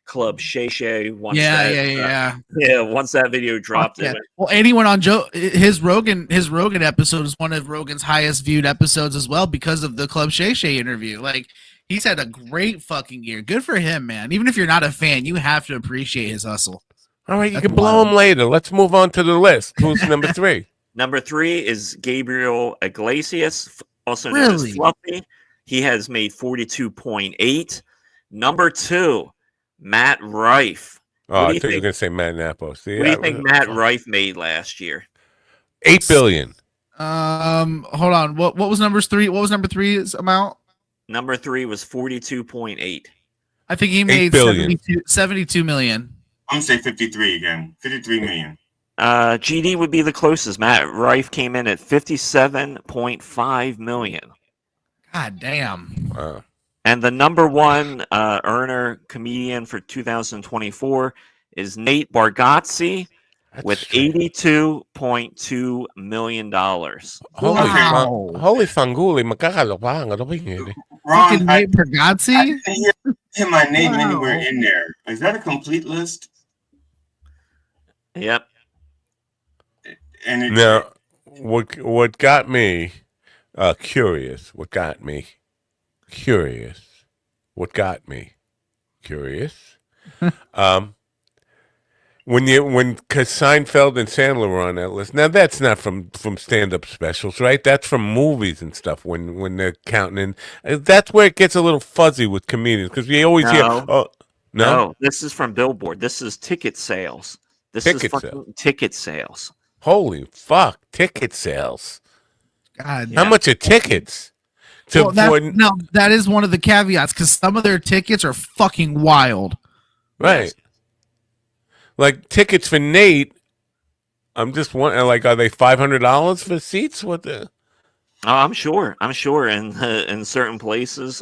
Club Shay Shay. Once that video dropped. Well, anyone on his Rogan episode is one of Rogan's highest viewed episodes as well because of the Club Shay Shay interview. Like, he's had a great fucking year. Good for him, man. Even if you're not a fan, you have to appreciate his hustle. All right, you can blow him later. Let's move on to the list. Who's number 3? Number 3 is Gabriel Iglesias, also known as Fluffy. He has made 42.8. Number 2, Matt Rife. Oh, I thought you were going to say Matt Napos. What do you think Matt Rife made last year? 8 billion. Hold on. What was number 3? What was number 3's amount? Number 3 was 42.8. I think he made 72 million. I'm going to say 53 again. 53 million. GD would be the closest. Matt Rife came in at 57.5 million. God damn. Wow. And the number 1 earner comedian for 2024 is Nate Bargatze with $82.2 million. Holy fanguli, magkakalapang. Ano ba yun? Ron, Nate Bargatze? I didn't hear my name anywhere in there. Is that a complete list? Yep. And now, what got me curious? What got me curious? Because Seinfeld and Sandler were on that list. Now that's not from stand-up specials, right? That's from movies and stuff. When they're counting in, that's where it gets a little fuzzy with comedians because we always hear. Oh, no, this is from Billboard. This is ticket sales. Ticket sales. Holy fuck! Ticket sales. God, how much are tickets? No, that is one of the caveats because some of their tickets are fucking wild. Right. Yes. Like tickets for Nate, I'm just wondering. Like, are they $500 for seats? What the? Oh, I'm sure. In certain places,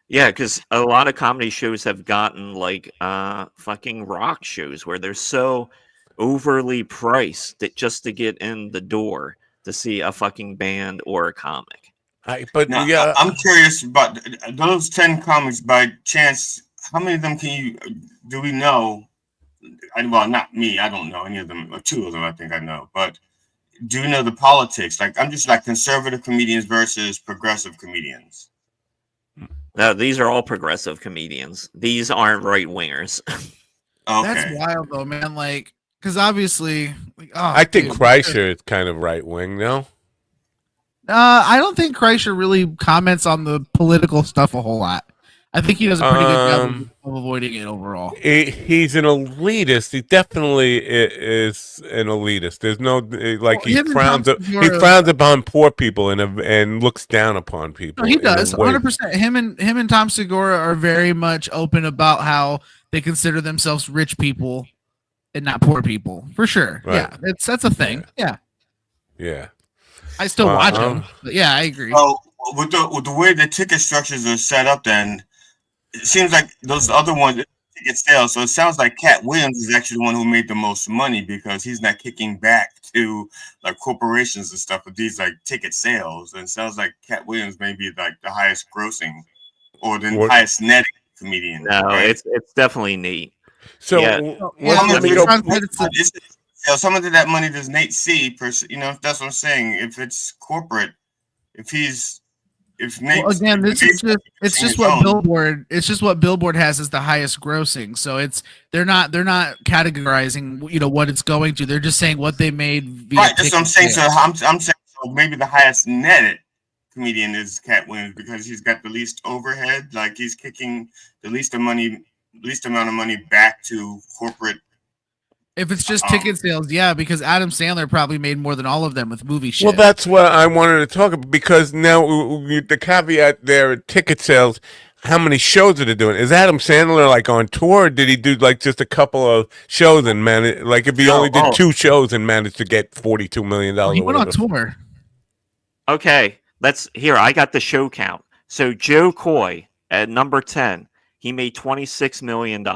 because a lot of comedy shows have gotten like fucking rock shows where they're so overly priced that just to get in the door to see a fucking band or a comic. I'm curious about those 10 comics. By chance, how many of them do we know? Well, not me. I don't know any of them. Or 2 of them, I think I know. But do you know the politics? Like, I'm just like conservative comedians versus progressive comedians. No, these are all progressive comedians. These aren't right wingers. Okay. That's wild, though, man. Like, because obviously, I think Kreischer is kind of right wing, no? I don't think Kreischer really comments on the political stuff a whole lot. I think he does a pretty good job of avoiding it overall. He's an elitist. He definitely is an elitist. There's no he frowns upon poor people and looks down upon people. No, he does 100%. Him and Tom Segura are very much open about how they consider themselves rich people and not poor people, for sure. Right. Yeah, that's a thing. Yeah. I still watch them, but yeah, I agree. Well, with the way the ticket structures are set up, then it seems like those other ones ticket sales. So it sounds like Cat Williams is actually the one who made the most money because he's not kicking back to like corporations and stuff with these like ticket sales. And it sounds like Cat Williams may be like the highest grossing or the highest netting comedian. No, right? it's definitely Nate. So some of that money does Nate see? That's what I'm saying. If it's corporate, if Nate, again, it's just what Billboard has as the highest grossing. So they're not categorizing what it's going to. They're just saying what they made. Right, that's what I'm saying. So I'm saying so maybe the highest netted comedian is Cat Williams because he's got the least overhead. Like he's kicking the least amount of money back to corporate If it's just ticket sales, yeah, because Adam Sandler probably made more than all of them with movie shit. Well, that's what I wanted to talk about, because now the caveat there, ticket sales, how many shows are they doing? Is Adam Sandler like on tour, or did he do like just a couple of shows and manage, like if he only did 2 shows and managed to get $42 million? He went on tour. Okay, I got the show count. So Joe Coy at number 10, he made $26 million.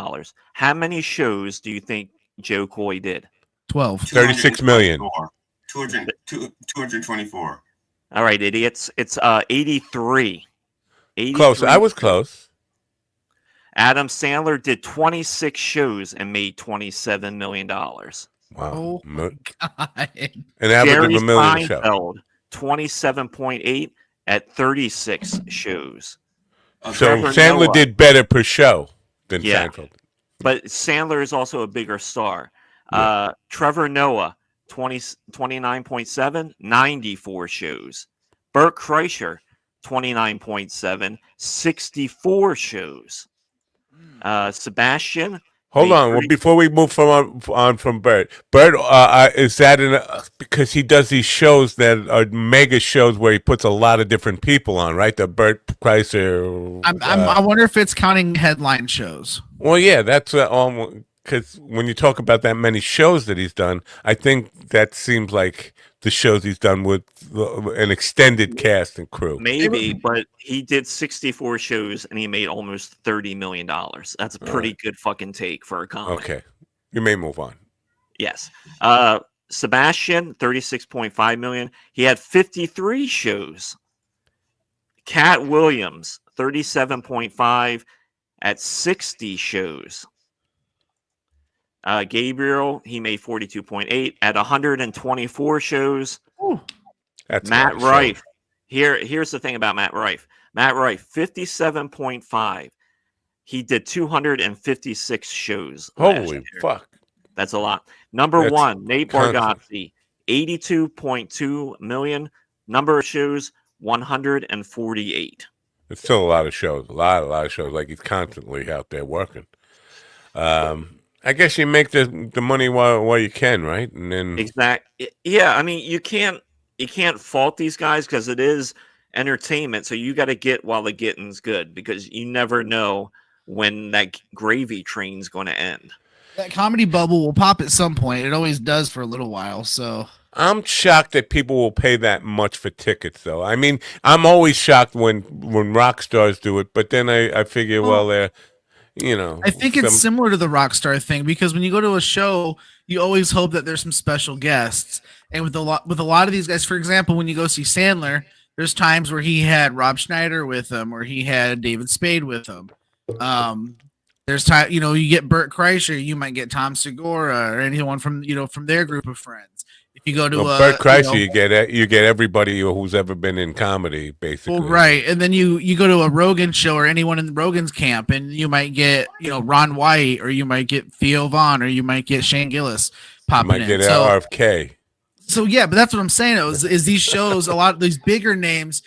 How many shows do you think Joe Coy did? 12. 36 million. 224. All right, idiots. It's 83. 83. Close. I was close. Adam Sandler did 26 shows and made $27 million. Wow. Oh my God. An average of $1 million a show. 27.8 at 36 shows. So Sandler did better per show than Seinfeld. But Sandler is also a bigger star. Yeah. Trevor Noah, 29.7, 94 shows. Burt Kreischer, 29.7, 64 shows. Sebastian. Hold on. Well, before we move on from Burt, is that because he does these shows that are mega shows where he puts a lot of different people on, right? The Burt Kreischer. I wonder if it's counting headline shows. Well, yeah, that's because when you talk about that many shows that he's done, I think that seems like the shows he's done with an extended cast and crew. Maybe, but he did 64 shows and he made almost $30 million. That's a pretty good fucking take for a comedy. Okay. You may move on. Yes. Sebastian, 36.5 million. He had 53 shows. Cat Williams, 37.5 at 60 shows. Gabriel, he made 42.8 at 124 shows. That's Matt Rife. Here's the thing about Matt Rife. Matt Rife, 57.5. He did 256 shows. Holy fuck. That's a lot. Number 1, Nate Bargatze, 82.2 million. Number of shows, 148. It's still a lot of shows. A lot of shows. Like he's constantly out there working. I guess you make the money while you can, right? And then exactly. Yeah, I mean you can't fault these guys because it is entertainment. So you got to get while the getting's good because you never know when that gravy train's going to end. That comedy bubble will pop at some point. It always does for a little while. So I'm shocked that people will pay that much for tickets, though. I mean, I'm always shocked when rock stars do it, but then I figure, they're. I think it's similar to the rock star thing because when you go to a show, you always hope that there's some special guests. And with a lot of these guys, for example, when you go see Sandler, there's times where he had Rob Schneider with him or he had David Spade with him. There's time, you get Burt Kreischer, you might get Tom Segura or anyone from their group of friends. If you go to Burt Kreischer, you get everybody who's ever been in comedy, basically. Well, right, and then you go to a Rogan show or anyone in Rogan's camp, and you might get Ron White, or you might get Theo Vaughn, or you might get Shane Gillis popping in. You might get RFK. So yeah, but that's what I'm saying. Is these shows, a lot of these bigger names,